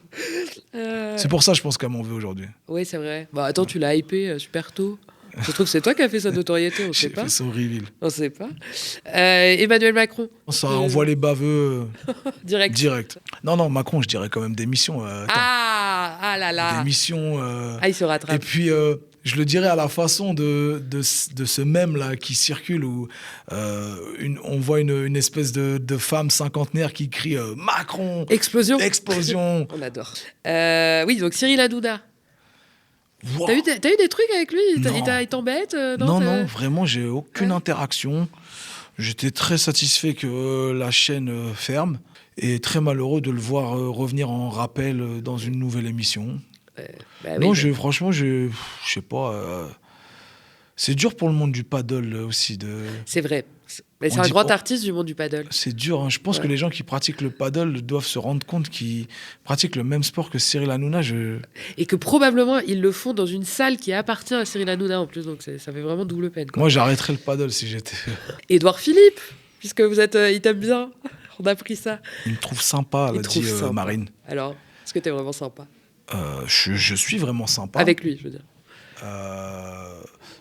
C'est pour ça, je pense qu'elle m'en veut aujourd'hui. Oui, c'est vrai. Bah attends, tu l'as hypé super tôt. Je trouve que c'est toi qui as fait sa notoriété, on sait pas. J'ai fait son reveal. On sait pas. Emmanuel Macron. Ça envoie les baveux direct. Non, Macron, je dirais quand même des missions. Ah là là. Des missions. Il se rattrape. Et puis, je le dirais à la façon de ce mème-là qui circule où on voit une espèce de femme cinquantenaire qui crie Macron. Explosion. On adore. Oui, donc Cyril Hanouna. Wow. T'as eu des trucs avec lui? Il t'embête? Non, vraiment, j'ai aucune interaction. J'étais très satisfait que la chaîne ferme et très malheureux de le voir revenir en rappel dans une nouvelle émission. Franchement, je sais pas. C'est dur pour le monde du paddle aussi. C'est vrai. Mais c'est un grand artiste du monde du paddle. C'est dur. Hein. Je pense que les gens qui pratiquent le paddle doivent se rendre compte qu'ils pratiquent le même sport que Cyril Hanouna. Et que probablement, ils le font dans une salle qui appartient à Cyril Hanouna en plus. Donc ça fait vraiment double peine. Quoi. Moi, j'arrêterais le paddle si j'étais... Édouard Philippe, puisque il t'aime bien. On a pris ça. Il me trouve sympa, l'a dit Marine. Alors, est-ce que t'es vraiment sympa? Je suis vraiment sympa. Avec lui, je veux dire.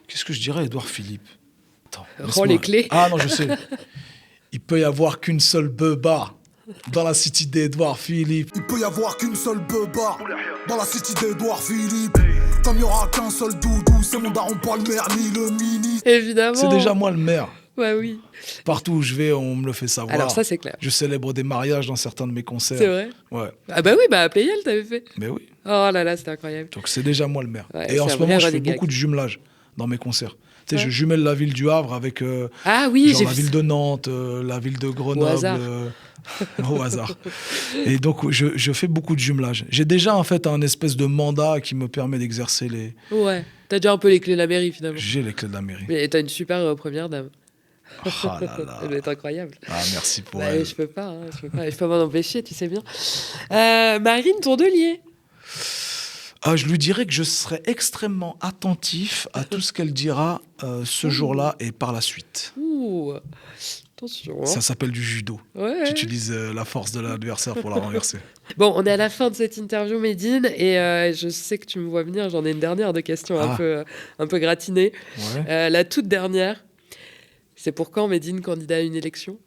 Qu'est-ce que je dirais, Édouard Philippe? Rends les clés. Ah non, je sais. Il peut y avoir qu'une seule beuba dans la city d'Édouard Philippe. Il peut y avoir qu'une seule beuba dans la city d'Édouard Philippe. Comme il n'y aura qu'un seul doudou, c'est mon daron, pas le maire ni le ministre. Évidemment. C'est déjà moi le maire. Ouais, oui. Partout où je vais, on me le fait savoir. Alors ça, c'est clair. Je célèbre des mariages dans certains de mes concerts. C'est vrai? Ouais. Ah bah oui, à Playel, t'avais fait. Mais oui. Oh là là, c'était incroyable. Donc c'est déjà moi le maire. Ouais, et en ce moment, je fais beaucoup de jumelage dans mes concerts. Tu sais, je jumelle la ville du Havre avec la ville de Nantes, la ville de Grenoble. Au hasard. Et donc, je fais beaucoup de jumelage. J'ai déjà, en fait, un espèce de mandat qui me permet d'exercer les... Ouais, t'as déjà un peu les clés de la mairie, finalement. J'ai les clés de la mairie. Mais t'as une super première dame. Oh là là. Elle doit être incroyable. Ah, merci pour elle. Je peux pas. Je peux m'en empêcher, tu sais bien. Marine Tourdelier. Je lui dirais que je serai extrêmement attentif à tout ce qu'elle dira ce jour-là et par la suite. Ouh, attention. Hein. Ça s'appelle du judo. Ouais. Tu utilises la force de l'adversaire pour la renverser. Bon, on est à la fin de cette interview, Médine, et je sais que tu me vois venir. J'en ai une dernière de questions un peu gratinée. Ouais. La toute dernière, c'est pour quand Médine candidat à une élection?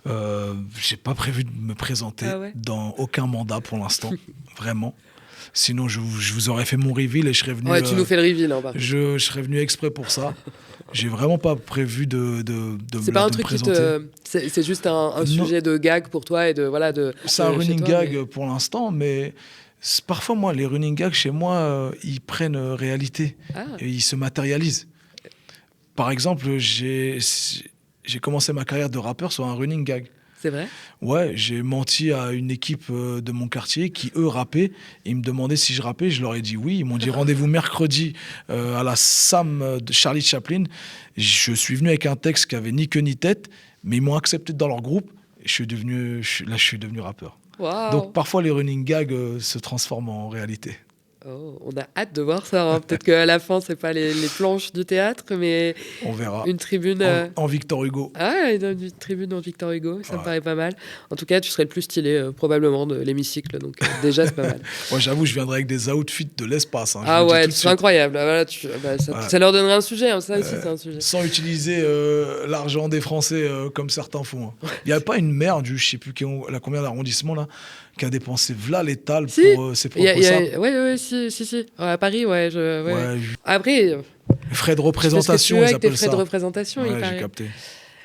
J'ai pas prévu de me présenter dans aucun mandat pour l'instant, vraiment. Sinon, je vous aurais fait mon reveal et je serais venu. Ouais, tu nous fais le reveal, hein, par contre. Je serais venu exprès pour ça. J'ai vraiment pas prévu de C'est pas un me truc qui présenter. c'est juste un Non. sujet de gag pour toi et de voilà de. C'est un chez running toi, gag mais- pour l'instant, mais parfois, moi, les running gags chez moi, ils prennent réalité Ah, et ils se matérialisent. Par exemple, j'ai commencé ma carrière de rappeur sur un running gag. c'est vrai. Ouais, j'ai menti à une équipe de mon quartier qui, eux, rappaient. Ils me demandaient si je rappais. Je leur ai dit oui. Ils m'ont dit rendez-vous mercredi à la SAM de Charlie Chaplin. Je suis venu avec un texte qui avait ni queue ni tête, mais ils m'ont accepté dans leur groupe. Et je suis devenu rappeur. Waouh. Donc parfois, les running gags se transforment en réalité. Oh, on a hâte de voir ça, hein. Peut-être qu'à la fin, c'est pas les planches du théâtre, mais On verra. une tribune. En Victor Hugo. Ah, une tribune en Victor Hugo, ça me Ouais. paraît pas mal. En tout cas, tu serais le plus stylé, probablement, de l'hémicycle. Donc, déjà, c'est pas mal. Moi, j'avoue, je viendrai avec des outfits de l'espace. Hein, je Ah vous le dis ouais, tout de c'est suite. incroyable. Ah, voilà, Ouais. ça leur donnerait un sujet, hein. Ça aussi, c'est un sujet. Sans utiliser l'argent des Français comme certains font. hein. Il n'y avait pas une maire du, je sais plus la combien d'arrondissements là, qui a dépensé v'là l'étal Si. pour ses propres sapes. Ouais, si. Ouais, à Paris, ouais. Ouais. Ouais, Après, frais de tu fais ce que tu représentation, veux ils avec tes appellent frais ça. de représentation, il Ouais, j'ai paraît. capté.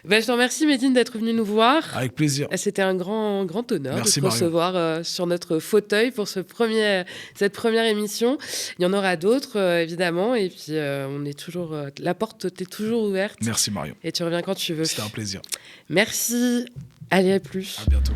Ben, je te remercie, Médine, d'être venu nous voir. Avec plaisir. C'était un grand honneur Merci, de te Marion. recevoir sur notre fauteuil pour cette première émission. Il y en aura d'autres, évidemment. Et puis, on est toujours, la porte t'est toujours ouverte. Merci Marion. Et tu reviens quand tu veux. C'était un plaisir. Merci. Allez, à plus. À bientôt.